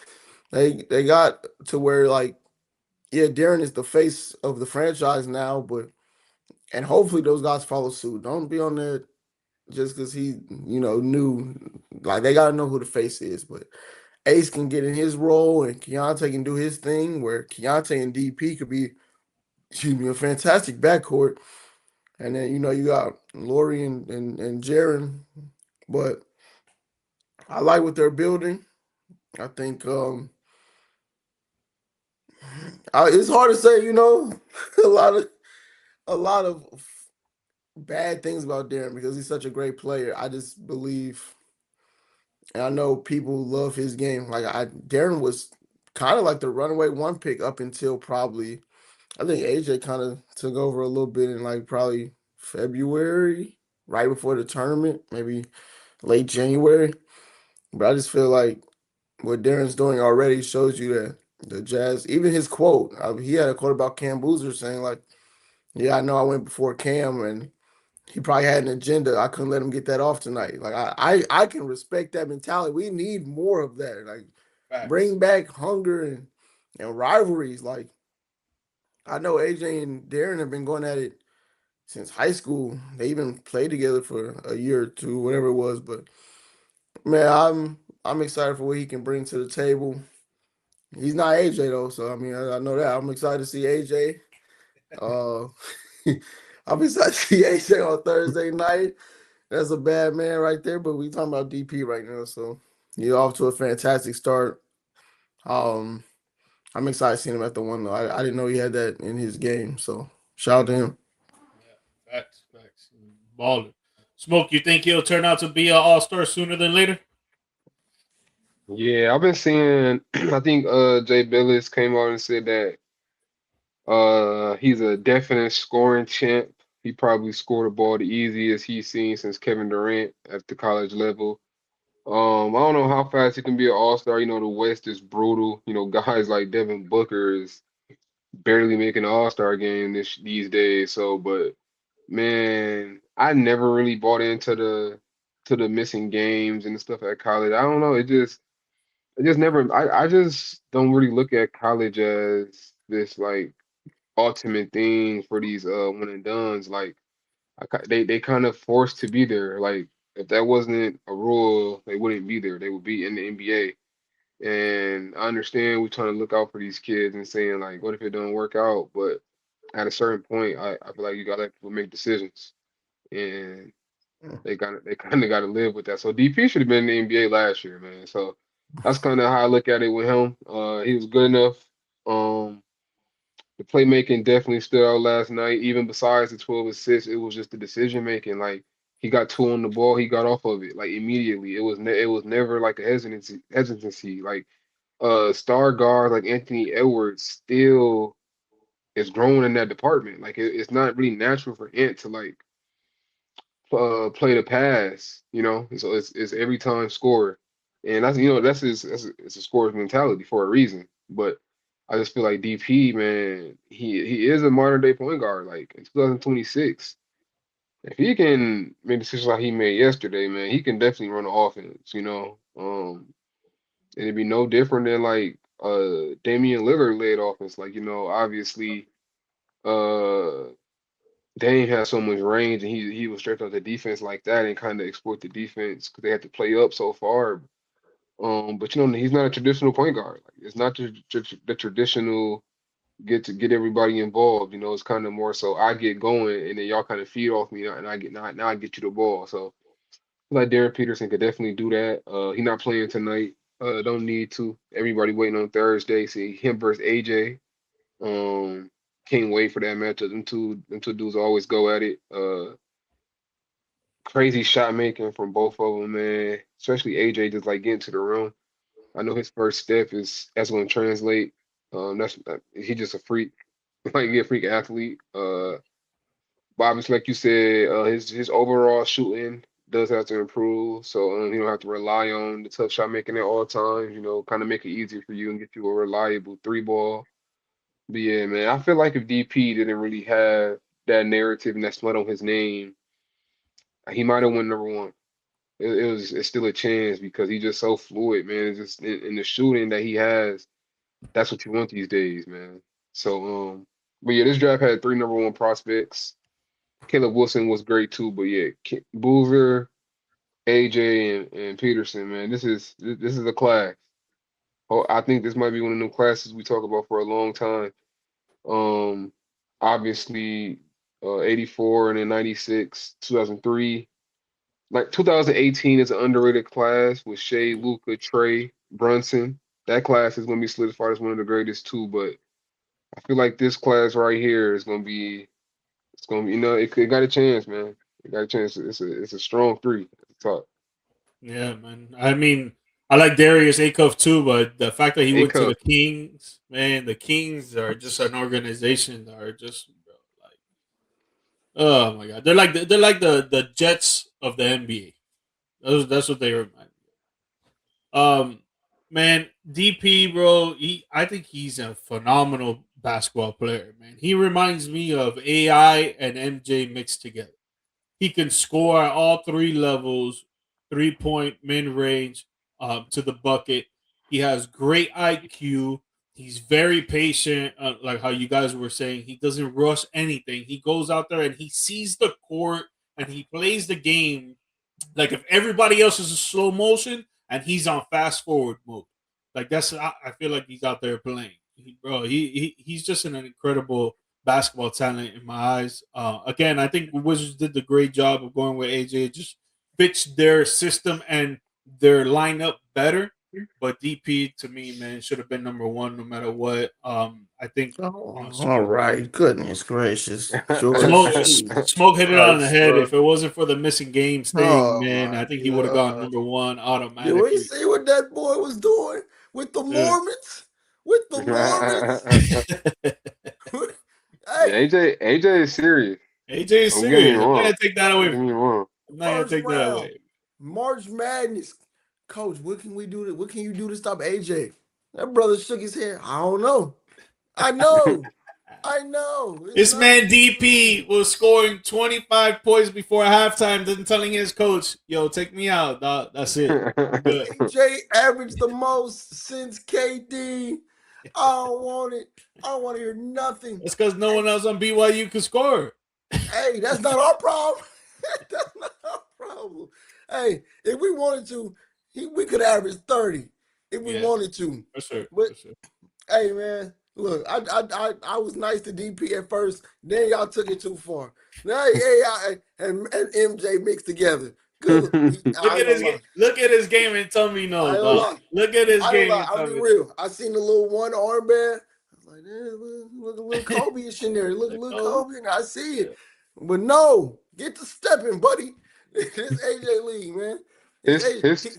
they got to where like yeah, Darren is the face of the franchise now, but and hopefully those guys follow suit. Don't be on there just because he, new. Like they gotta know who the face is. But Ace can get in his role, and Keontae can do his thing. Where Keontae and DP could be, excuse me, a fantastic backcourt. And then you got Lori and Jaren. But I like what they're building. I think it's hard to say. A lot of bad things about Darren because he's such a great player. I just believe, and I know people love his game. Like Darren was kind of like the runaway one pick up until probably I think AJ kind of took over a little bit in like probably February, right before the tournament, maybe late January. But I just feel like what Darren's doing already shows you that The Jazz, even his quote, he had a quote about Cam Boozer saying like, "Yeah, I know I went before Cam, and he probably had an agenda. I couldn't let him get that off tonight." Like I can respect that mentality. We need more of that. Like Facts. bring back hunger and rivalries. Like I know AJ and Darren have been going at it since high school. They even played together for a year or two, whatever it was. But man, I'm excited for what he can bring to the table. He's not AJ though, so I mean I know that. I'm excited to see AJ. Uh, I'm excited to see AJ on Thursday night. That's a bad man right there, but we talking about DP right now, so he's off to a fantastic start. Um, I'm excited seeing him at the one though. I didn't know he had that in his game, so shout out to him. Yeah, facts. Baller. Smoke, you think he'll turn out to be an all-star sooner than later? Yeah, I've been seeing. I think Jay Billis came out and said that he's a definite scoring champ. He probably scored the ball the easiest he's seen since Kevin Durant at the college level. I don't know how fast he can be an all-star. You know, the West is brutal. You know, guys like Devin Booker is barely making an all-star game these days. So, but man, I never really bought into the missing games and the stuff at college. I don't know. It just never. I just don't really look at college as this like ultimate thing for these one and dones. Like they kind of forced to be there. Like if that wasn't a rule, they wouldn't be there. They would be in the NBA. And I understand we're trying to look out for these kids and saying like, what if it don't work out? But at a certain point, I feel like you gotta let people make decisions, and they kind of got to live with that. So DP should have been in the NBA last year, man. So that's kind of how I look at it with him. He was good enough. Um, the playmaking definitely stood out last night. Even besides the 12 assists, it was just the decision making. Like he got two on the ball, he got off of it like immediately. It was never like a hesitancy. Like star guard like Anthony Edwards still is growing in that department. Like it's not really natural for Ant to like play the pass, you know. So it's every time score, and that's it's a scorer's mentality for a reason. But I just feel like DP, man, he is a modern day point guard. Like in 2026, if he can make decisions like he made yesterday, man, he can definitely run the offense, you know. And it'd be no different than like Damian Lillard led offense. Like, you know, obviously uh Dame has so much range, and he was stretch out the defense like that and kind of exploit the defense because they had to play up so far. But you know he's not a traditional point guard. Like it's not the traditional get everybody involved. You know, it's kind of more so I get going and then y'all kind of feed off me and I get now I get you the ball. So I feel like Darryn Peterson could definitely do that. He's not playing tonight. Don't need to. Everybody waiting on Thursday. See him versus AJ. Um, can't wait for that matchup. Them two dudes always go at it. Crazy shot making from both of them, man. Especially AJ just like getting to the rim. I know his first step is that's going to translate. That's he just a freak, like he a freak athlete. But obviously, like you said, his overall shooting does have to improve. So you don't have to rely on the tough shot making at all times. You know, kind of make it easier for you and get you a reliable three ball. But yeah, man, I feel like if DP didn't really have that narrative and that smut on his name, he might have won number one. It's still a chance because he's just so fluid, man. It's just in the shooting that he has, that's what you want these days, man. So but yeah, this draft had three number one prospects. Caleb Wilson was great too, but yeah, Boozer, AJ, and Peterson, man, this is a class. Oh, I think this might be one of them classes we talk about for a long time. Um, obviously, 84 and then 96, 2003. Like 2018 is an underrated class with Shea, Luca, Trey, Brunson. That class is going to be solidified as one of the greatest too. But I feel like this class right here is going to be, it's going to be, you know, it got a chance, man. It got a chance. It's a strong three at the top. Yeah, man. I mean, I like Darius Acuff too, but the fact that he A went to the cup. Kings, man, the Kings are just an organization that are just like, oh my god, they're like the Jets of the NBA. That's what they remind me of. Man, DP, bro, I think he's a phenomenal basketball player, man. He reminds me of AI and MJ mixed together. He can score at all three levels, 3-point, mid range, to the bucket. He has great IQ. He's very patient, like how you guys were saying. He doesn't rush anything. He goes out there and he sees the court and he plays the game like if everybody else is in slow motion and he's on fast forward mode. Like that's I feel like he's out there playing. He's just an incredible basketball talent in my eyes. Again, I think the Wizards did the great job of going with AJ. Just fixed their system and their lineup better. But DP to me, man, should have been number one no matter what. I think. Oh, all right. Goodness gracious. Smoke, George. Smoke hit it on the Christ, head. bro. If it wasn't for the missing games thing, Oh man, my I think he would have gone God. number one Did we automatically. see what that boy was doing with the Yeah. Mormons? With the Mormons? Yeah, Hey, AJ is serious. AJ is Don't get me serious. I'm not wrong. gonna take that away Don't get from me him. wrong. I'm not gonna first take that round, away. March Madness. Coach, what can we do? What can you do to stop AJ? That brother shook his head. I don't know. I know. I know. It's This not man DP was scoring 25 points before halftime, then telling his coach, "Yo, take me out, dog. That's it. I'm good." AJ averaged the most since KD. I don't want it. I don't want to hear nothing. That's because no one else on BYU could score. Hey, that's not our problem. That's not our problem. Hey, if we wanted to, we could average 30 if we Yeah. wanted to. For sure. But For sure. hey, man, look, I was nice to DP at first. Then y'all took it too far. Now AI and MJ mixed together. Good. Look at his game and tell me I no, ain't gonna dog. lie. Look at his I ain't game lie. and I'll tell be me real. I seen the little one armband. I was like, look a little Kobe-ish in there. Look a little Kobe in there. I see it. But no, get to stepping, buddy. It's AJ Lee, man. It's AJ.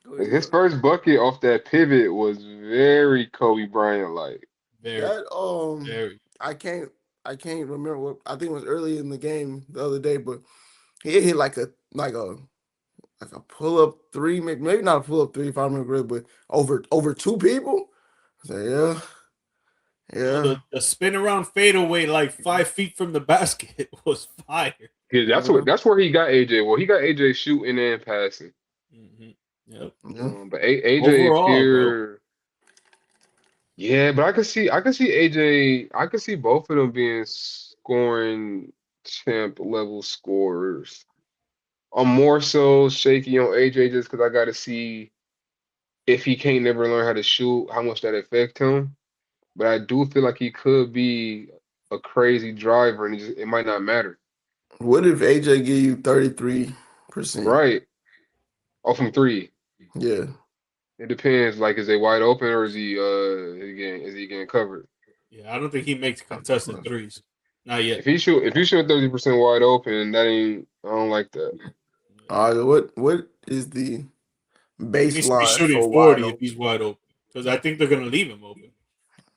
Go ahead, His bro. first bucket off that pivot was very Kobe Bryant like. Very, That very. I can't remember what I think it was early in the game the other day, but he hit like a pull-up three, maybe not a pull-up three if I remember correctly, but over two people. I said, yeah. Yo, Yeah. the spin around fadeaway like 5 feet from the basket was fire. Yeah, that's where he got AJ. Well, he got AJ shooting and passing. Mm-hmm. Yep. Yeah. But AJ Overall, bro. pure. Yeah, but I could see AJ. I could see both of them being scoring champ level scorers. I'm more so shaky on AJ just because I got to see if he can't never learn how to shoot, how much that affect him. But I do feel like he could be a crazy driver, and it might not matter. What if AJ give you 33%? Right. Oh, from three. Yeah. It depends. Like, is they wide open or is he getting covered? Yeah, I don't think he makes contested threes. Not yet. If you shoot 30% wide open, I don't like that. All right, what is the He needs to be baseline shooting for wide 40 if open? he's wide open. Because I think they're gonna leave him open.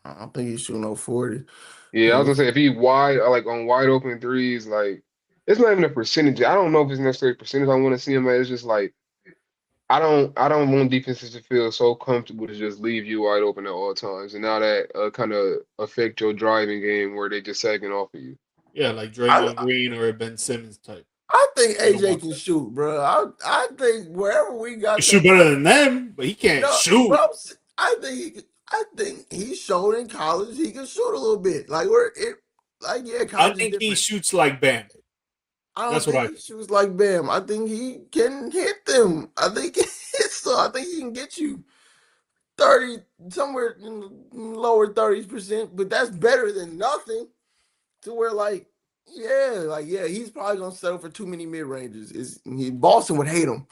I don't think he's shooting no 40. Yeah, I was gonna say if he wide like on wide open threes, like it's not even a percentage. I don't know if it's necessarily a percentage I want to see him at. It's just like I don't want defenses to feel so comfortable to just leave you wide open at all times, and now that kind of affect your driving game where they just sagging off of you. Yeah, like I, Draymond Green or a Ben Simmons type. I think You don't AJ want can that. shoot, bro. I think wherever we He got shoot that, better than them, but he can't no, shoot. bro. I think he showed in college he can shoot a little bit. Like yeah, I college is think he different. shoots like Bam. I don't That's what think I he think. shoots like Bam. I think he can hit them. I think so. I think he can get you 30, somewhere in the lower 30%, but that's better than nothing. To where yeah, he's probably gonna settle for too many mid ranges. Boston would hate him.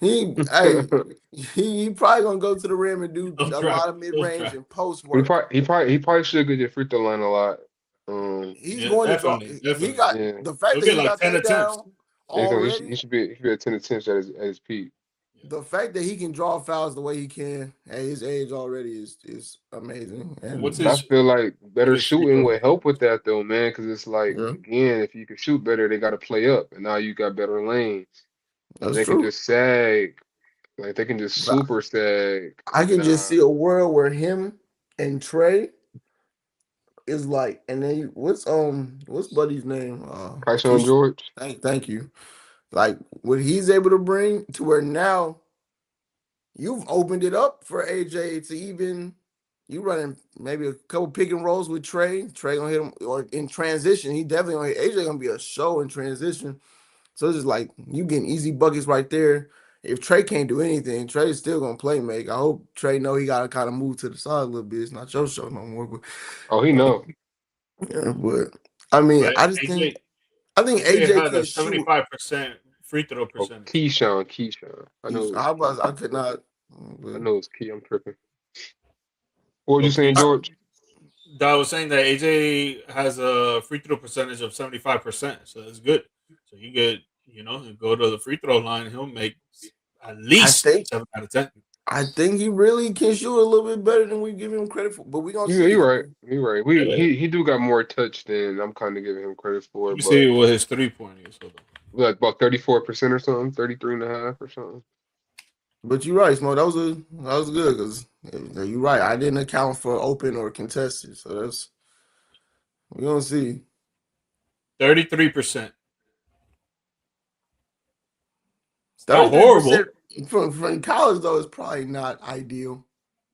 He probably gonna go to the rim and do Don't a try. lot of mid Don't range try. and post He work. probably should get the free throw line a lot. He's Yeah, going to draw. definitely, He definitely. got Yeah, the fact He'll that get he like got 10 that attempts. down he already. should be at 10 attempts at his peak. The fact that he can draw fouls the way he can at his age already is amazing. What's And But I his feel like better biggest free shooting throw? would help with that though, man, because it's like yeah, again, if you can shoot better, they got to play up, and now you got better lanes. that's They can true. just sag. Like they can just But super stack. I can just Nah. see a world where him and Trey is like, and then what's Buddy's name? Tyshawn Keisha. George. Thank you. Like what he's able to bring to where now you've opened it up for AJ to even you running maybe a couple pick and rolls with Trey. Trey gonna hit him or in transition. He definitely gonna hit AJ gonna be a show in transition. So it's just like you getting easy buckets right there. If Trey can't do anything, Trey's still gonna play make. I hope Trey know he gotta kind of move to the side a little bit. It's not your show no more. But Oh, he know. yeah, but I mean, But I think AJ AJ has a can shoot. 75% free throw Oh, percentage. Keyshawn. I know it's Key. I could not. I But know it's Key. I'm tripping. What were you But saying, I, George? I was saying that AJ has a free throw percentage of 75%, so that's good. So you get, go to the free throw line, he'll make at I least think 7 out of 10. I think he really can shoot a little bit better than we give him credit for. But we gonna You see. you I right. mean, You right. Yeah. He do got more touch than I'm kind of giving him credit for, Let me but see what his 3 point is. Hold on. like about 34% or something, 33.5 or something. but you're right, Smoke. That was good because you're right. I didn't account for open or contested, so that's we gonna see. 33%. It's not 33% horrible. from college though is probably not ideal.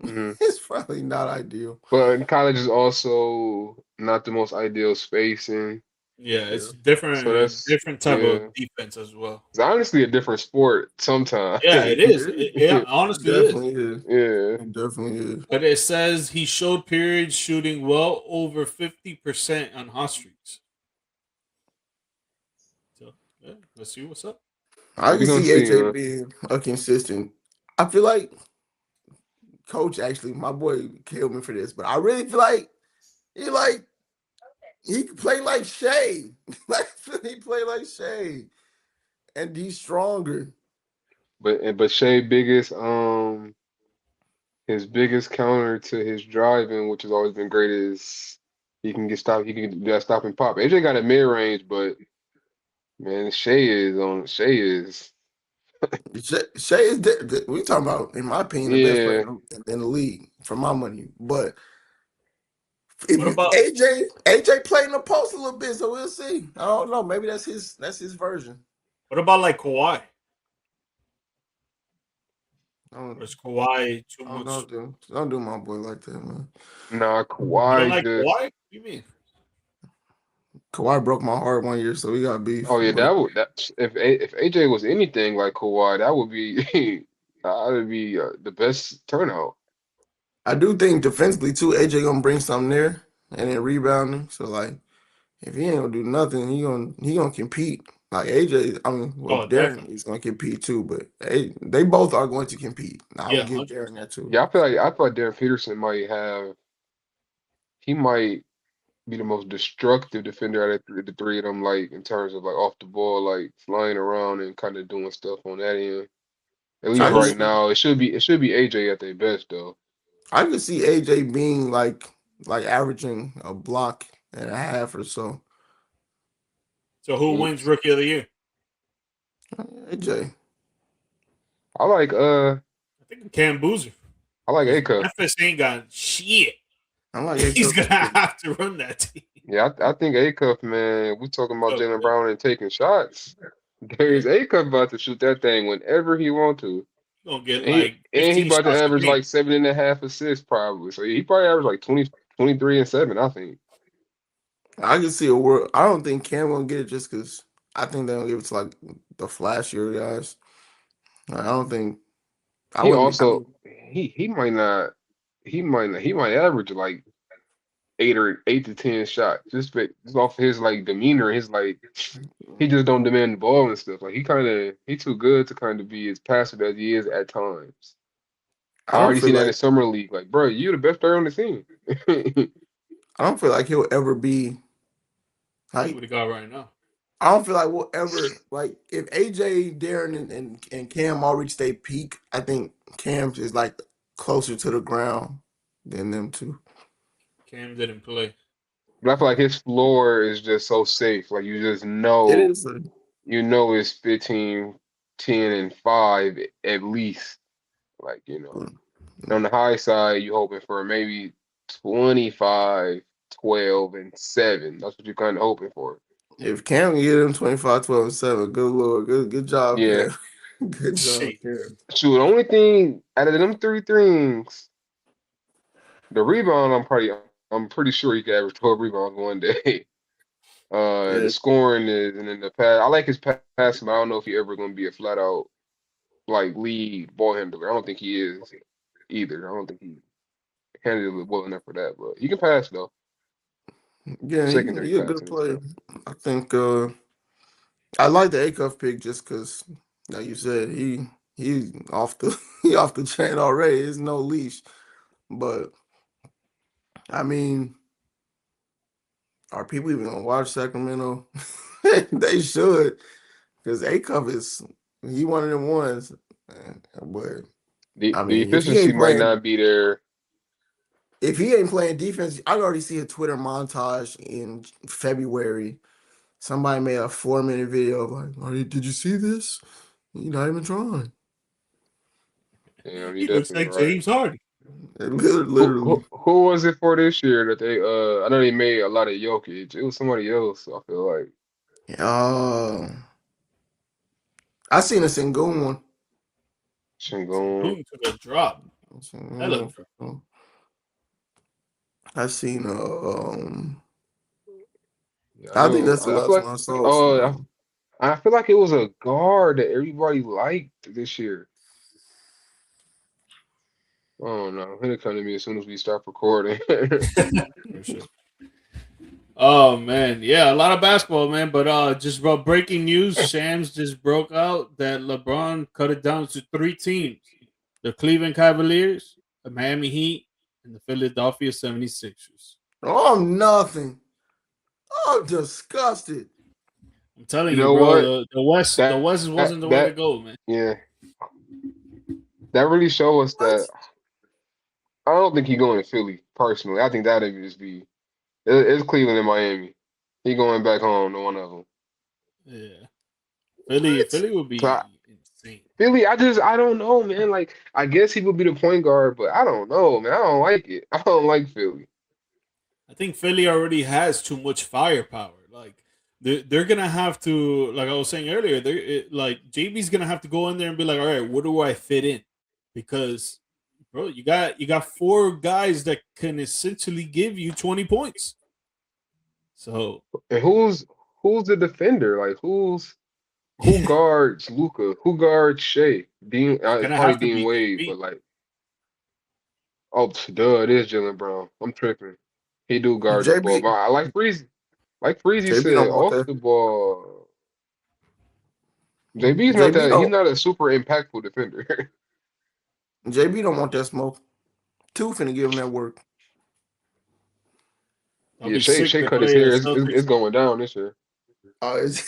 Hmm. It's probably not ideal. But in college is also not the most ideal spacing. Yeah, Yeah. it's So different, that's different type of yeah. defense as well. It's honestly a different sport sometimes. Yeah, it is. Yeah, It honestly, it is. definitely is. Yeah. It definitely is. But it says he showed periods shooting well over 50% on hot streaks. So yeah, let's see what's up. I We can gonna see see, AJ man. being a consistent. I feel like coach actually, my boy killed me for this, but I really feel like he like he could play like Shea. Like he play like Shea. And he's stronger. But Shea his biggest counter to his driving, which has always been great, is he can do that stop and pop. AJ got a mid range, but man, Shea is Shea is we talking about, in my opinion, the best player yeah. in the league for my money. But if What you about AJ played in the post a little bit, so we'll see. I don't know. Maybe that's his version. like Kawhi? I don't, Or is Kawhi too I don't much? know. Don't do my boy like that, man. Nah, You don't Kawhi like Kawhi? just What do you mean? Kawhi broke my heart one year, so we got beef. oh yeah, But if AJ was anything like Kawhi, that would be that would be the best turnout. I do think defensively too, AJ gonna bring something there and then rebounding. So like, if he ain't gonna do nothing, he gonna compete. Like AJ, I mean, well, Oh, Darren definitely. is gonna compete too, but they both are going to compete. I will Yeah, give 100%. Darren that too. Yeah, I feel like Darryn Peterson he might be the most destructive defender out of the three of them, like in terms of like off the ball, like flying around and kind of doing stuff on that end. At least I So can right who? see, now, it should be AJ at their best though. I can see AJ being like averaging a block and a half or so. So who Yeah. wins Rookie of the Year? AJ, I I think Cam Boozer. like Because Acuff. Memphis ain't got shit. I like He's Acuff gonna too. have to run that team. Yeah, I think Acuff, man. We talking about So, Jaylen Brown and taking shots. yeah, There's Acuff about to shoot that thing whenever he want to. he's gonna get And like he 15 about to shots a average game. like 7.5 assists probably. So he probably average like 20, 23 and 7, I think. I can see a world. I don't think Cam gonna get it just because I think they'll give it to like the flashier guys. I don't think I He wouldn't be. I also mean, he might not he might average like 8 to 10 shots just off his like demeanor, his like he just don't demand the ball and stuff. Like he too good to kind of be as passive as he is at times. I I don't already feel seen that in like summer league. Like, bro, you the best player on the team. I don't feel like he'll ever be Look what like. he got right now. I don't feel like we'll ever like if AJ, Darren, and Cam all reach their peak. I think Cam's is like closer to the ground than them two. Cam didn't play. But I feel like his floor is just so safe. Like It is. you know it's 15. 10-5 at least. Like, on the high side, you're hoping for maybe 25, 12-7. That's what you're kind of hoping for. If Cam can get him 25, 12, and 7, good Lord. Good job, Yeah. Cam. Good job, Shit. Cam. Shoot, the only thing out of them three things, the rebound, I'm pretty sure he could average 12 rebounds one day. Yeah. The scoring is, and then the pass. I like his passing, but I don't know if he ever going to be a flat out like lead ball handler. I don't think he is either. I don't think he handled it well enough for that, but he can pass though. Yeah, Secondary he a good passing and player. stuff. I think I like the Acuff pick just because, like you said, he's off the he off the chain already. There's no leash. But I mean, are people even gonna watch Sacramento? They should, because Acuff is he one of them ones. But The I the mean, efficiency might not be there. if he ain't playing defense, I already see a Twitter montage in February. Somebody made a 4-minute video of like, oh, did you see this? You're not even trying. You're He looks definitely like right. James Harden. Who, Literally. who was it for this year that they I know they made a lot of Jokic. It was somebody else, I feel like. Uh, I seen a Sengun one. Shingun. Boom to the drop. Hella drop. I seen Yeah, I I think know. that's the I feel last like one I saw. oh I feel like it was a guard that everybody liked this year. Oh no, he'll come to me as soon as we start recording. For sure. Oh man, yeah, a lot of basketball, man. But just about breaking news, Shams just broke out that LeBron cut it down to 3 teams: the Cleveland Cavaliers, the Miami Heat, and the Philadelphia 76ers. Oh, nothing. I'm disgusted. I'm telling You you, know bro, what? the That West wasn't the way to that go, man. yeah, that really shows us What? that I don't think he going to Philly personally. I think that'd just be it's Cleveland and Miami. He going back home to one of them. Yeah, What? Philly would So be insane. Philly, I don't know, man. Like I guess he would be the point guard, but I don't know, man. I don't like it. I don't like Philly. I think Philly already has too much firepower. Like they're gonna have to, like I was saying earlier, like JB's gonna have to go in there and be like, all right, where do I fit in? Because bro, you got 4 guys that can essentially give you 20 points. So And who's the defender? Like who it's guards Luca? Who guards Shea? It's gonna probably have to Dean be Wade, JB. but like, oh, duh, it is Jaylen Brown. I'm tripping. He do guard the ball, JB but I like Freezy. Like Freezy JB said, don't want off that. the ball, JB's not JB that. He's don't not a super impactful defender. JB don't want that smoke. Two finna give him that work. I'll Yeah, be Shea sick to cut his play a hair. Celtics. It's going down this year. It's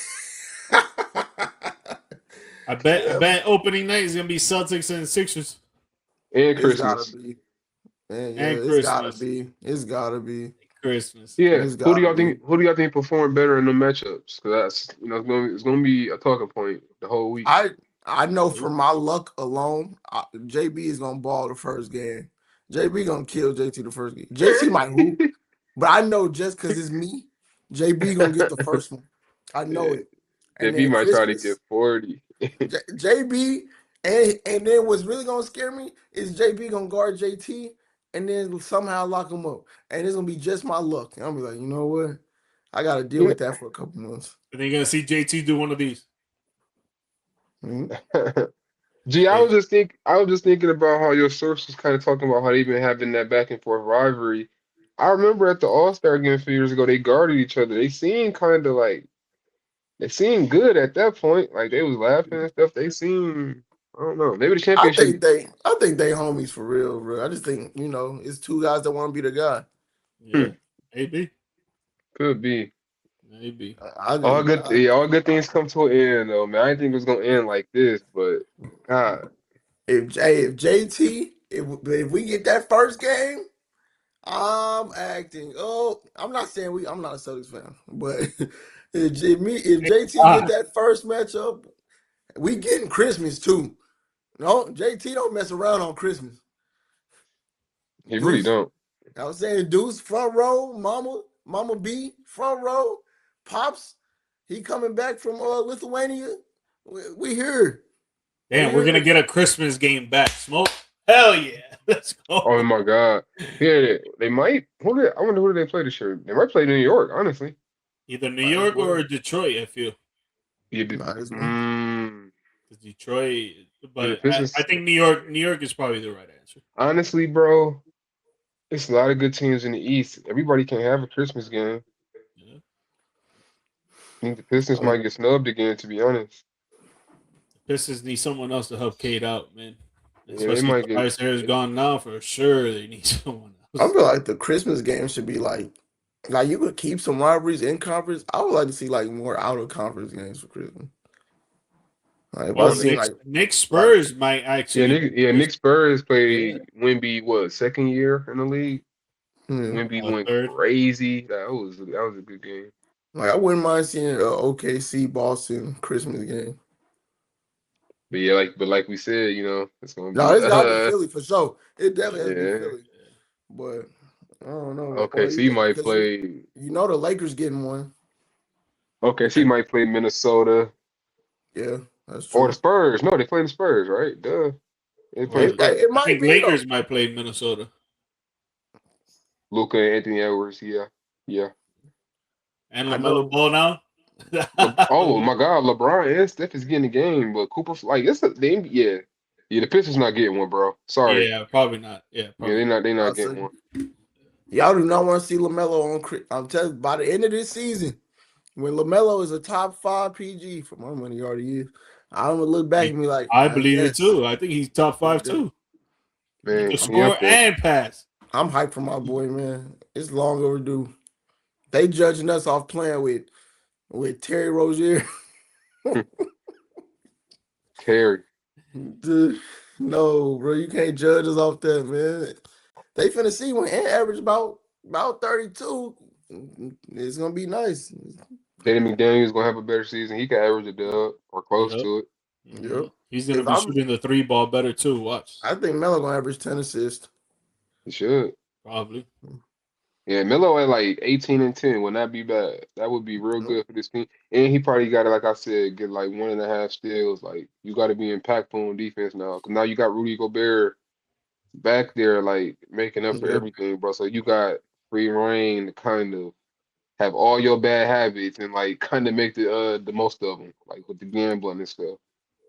I bet opening night is gonna be Celtics and Sixers And it's gotta Christmas. be. Man, yeah, and it's gotta Christmas. be. It's gotta be. Christmas. Yeah, It's gotta be. who do y'all think performed better in the matchups? Because that's it's gonna be a talking point the whole week. I I know from my luck alone, JB is gonna ball the first game. JB gonna kill JT the first game. JT might hoop, but I know just because it's me, JB gonna get the first one. I know Yeah, it. And JB then might try to get Christmas, 40. JB, and then what's really gonna scare me is JB gonna guard JT and then somehow lock him up, and it's gonna be just my luck. And I'll be like, you know what? I got to deal with that for a couple months. And then you're gonna see JT do one of these. Mhm. Gee, Hey, I was just thinking about how your source was kind of talking about how they've been having that back and forth rivalry. I remember at the All-Star game a few years ago, they guarded each other. They seemed good at that point. Like they was laughing and stuff. They seemed, I don't know, maybe the championship I think they homies for real, bro. I just think it's two guys that want to be the guy. yeah, hmm, maybe, could be. maybe. I just All good things come to an end though, man. I didn't think it was gonna end like this, but God, if JT if we get that first game, I'm acting. Oh, I'm not saying I'm not a Celtics fan, but if JT get Ah, that first matchup, We getting Christmas too. No, JT don't mess around on Christmas. He really don't. I was saying Deuce front row, Mama B front row, Pops. He coming back from Lithuania. We here. Damn, we're gonna get a Christmas game back. Smoke. Hell yeah. Let's go. Oh my God. Yeah, they might. I wonder who do they play this year. They might play New York, honestly. Either New York or Detroit, I feel. Yeah, Detroit, but yeah, I think New York is probably the right answer. Honestly, bro, it's a lot of good teams in the East. Everybody can have a Christmas game. Yeah. I think the Pistons might get snubbed again, to be honest. The Pistons need someone else to help Cade out, man. Especially if Bryce Harris gone now, for sure they need someone else. I feel like the Christmas game should be like you could keep some rivalries in conference. I would like to see like more out of conference games for Christmas. Nick Spurs might actually. Nick Spurs played Wemby second year in the league. Wemby went crazy. That was a good game. Like I wouldn't mind seeing an OKC Boston Christmas game. But yeah, like we said, it's gonna be. It's gotta be Philly for sure. It definitely has to be Philly. But I don't know. OKC might play. The Lakers getting one. OKC might play Minnesota. Yeah, that's true. Or the Spurs. No, they play the Spurs, right? Duh. I think Lakers might play Minnesota. Luka and Anthony Edwards, yeah. And LaMelo Ball now. Oh my God, LeBron and Steph is getting a game, but Cooper the Pistons not getting one, bro. Sorry. Yeah, probably not. Yeah, they're not getting one. Y'all do not want to see LaMelo on. I'm telling you, by the end of this season, when LaMelo is a top 5 PG, for my money, he already is. I'm gonna look back and be like, I believe it too. I think he's top 5 too. Man, he can score and pass. I'm hyped for my boy, man. It's long overdue. They judging us off playing with Terry Rozier. Terry. Dude, no, bro, you can't judge us off that, man. They finna see when Ant average about 32. It's gonna be nice. Danny McDaniel's gonna have a better season. He can average a dub or close to it. Yep. He's gonna be shooting the 3 ball better too. Watch. I think Melo gonna average 10 assists. He should. Probably. Yeah, Melo at like 18 and 10 would not be bad. That would be real good for this team. And he probably got to, like I said, get like 1.5 steals. Like, you got to be impactful on defense now. Because now you got Rudy Gobert back there, like, making up for everything, bro. So you got free reign to kind of have all your bad habits and, like, kind of make the most of them, like, with the gambling and stuff.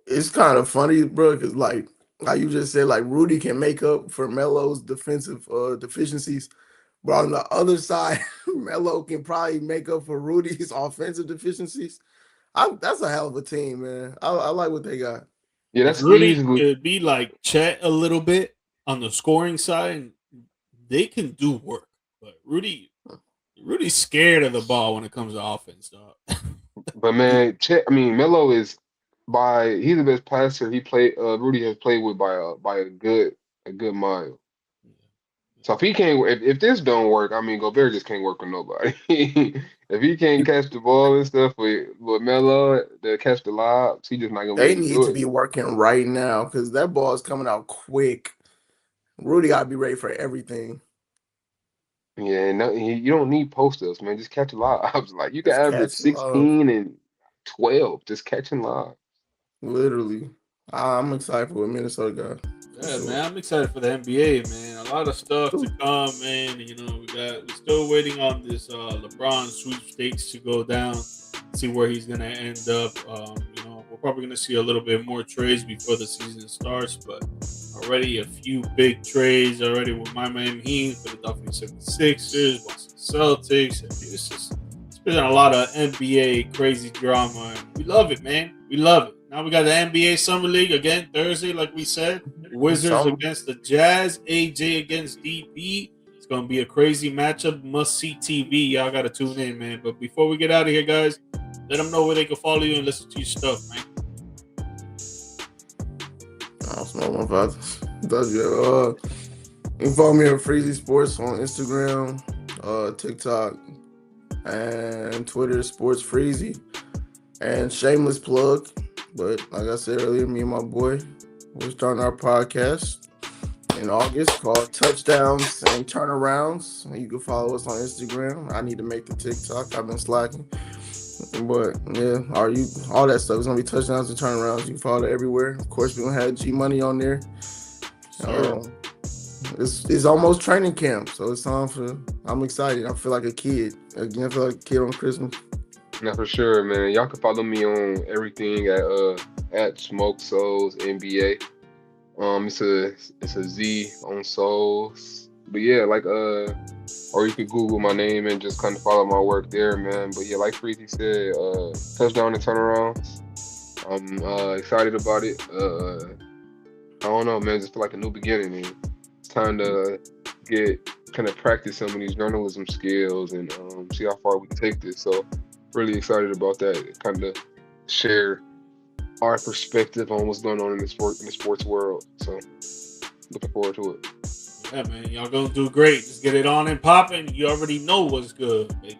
It's kind of funny, bro, because, like you just said, like, Rudy can make up for Melo's defensive deficiencies. But on the other side, Melo can probably make up for Rudy's offensive deficiencies. That's a hell of a team, man. I like what they got. Yeah, that's Rudy could be like Chet a little bit on the scoring side. They can do work, but Rudy's scared of the ball when it comes to offense, dog. But man, Melo is he's the best passer Rudy has played with by a good mile. So if this don't work, Gobert just can't work with nobody. If he can't catch the ball and stuff with Melo to catch the lobs, he just not gonna. They need to be working right now because that ball is coming out quick. Rudy gotta be ready for everything. Yeah, no, you don't need post-ups, man. Just catch lobs. Like you can average 16 and 12 just catching lobs. Literally, I'm excited for what Minnesota got. Yeah, man, I'm excited for the NBA, man. A lot of stuff to come, man. We're still waiting on this LeBron sweepstakes to go down. See where he's gonna end up. We're probably gonna see a little bit more trades before the season starts, but already a few big trades already with my Miami Heat, Philadelphia 76ers, Boston Celtics. It's been a lot of NBA crazy drama, and we love it, man. We love it. Now we got the NBA Summer League again Thursday, like we said. Wizards against the Jazz, AJ against DB. It's going to be a crazy matchup. Must-see TV. Y'all got to tune in, man. But before we get out of here, guys, let them know where they can follow you and listen to your stuff, man. I'll smoke my fathers. You can follow me at Freezy Sports on Instagram, TikTok, and Twitter, Sports Freezy. And shameless plug, But like I said earlier, me and my boy, we're starting our podcast in August called Touchdowns and Turnarounds. You can follow us on Instagram. I need to make the TikTok. I've been slacking. But yeah, all that stuff is gonna be touchdowns and turnarounds. You can follow it everywhere. Of course, we're gonna have G Money on there. It's almost training camp, so it's time for. I'm excited. I feel like a kid again. I feel like a kid on Christmas. Now for sure, man. Y'all can follow me on everything at SmokeSolez NBA. It's a Z on Souls. But yeah, or you could Google my name and just kind of follow my work there, man. But yeah, like Freezy said, touchdown and turnarounds. I'm excited about it. I don't know, man. Just feel like a new beginning. And it's time to kind of practice some of these journalism skills and see how far we can take this. So really excited about that. Kind of share our perspective on what's going on in the sports world. So looking forward to it. Yeah, man, y'all gonna do great. Just get it on and popping. You already know what's good, baby.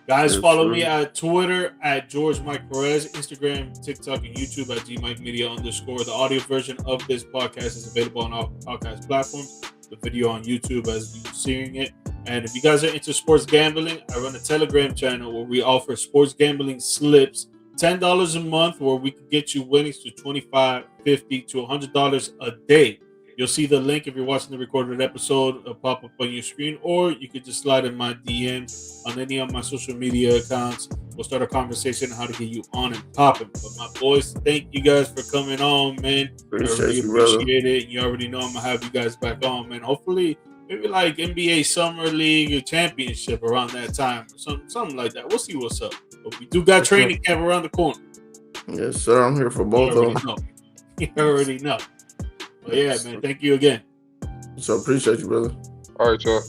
Guys, follow me at Twitter at GMike Perez, Instagram, TikTok, and YouTube at GMike Media _. The audio version of this podcast is available on all podcast platforms. The video on YouTube as you're seeing it. And if you guys are into sports gambling, I run a Telegram channel where we offer sports gambling slips, $10 a month, where we can get you winnings to $25, $50 to $100 a day. You'll see the link if you're watching the recorded episode pop up on your screen, or you could just slide in my DMs on any of my social media accounts. We'll start a conversation on how to get you on and popping. But my boys, thank you guys for coming on, man. I really appreciate it. You already know I'm gonna have you guys back on, man. Hopefully, maybe like NBA Summer League or Championship around that time, or something like that. We'll see what's up. But we do got training camp around the corner. Yes, sir. I'm here for both of them. You already know. But yeah, man, thank you again. So appreciate you, brother. All right, y'all.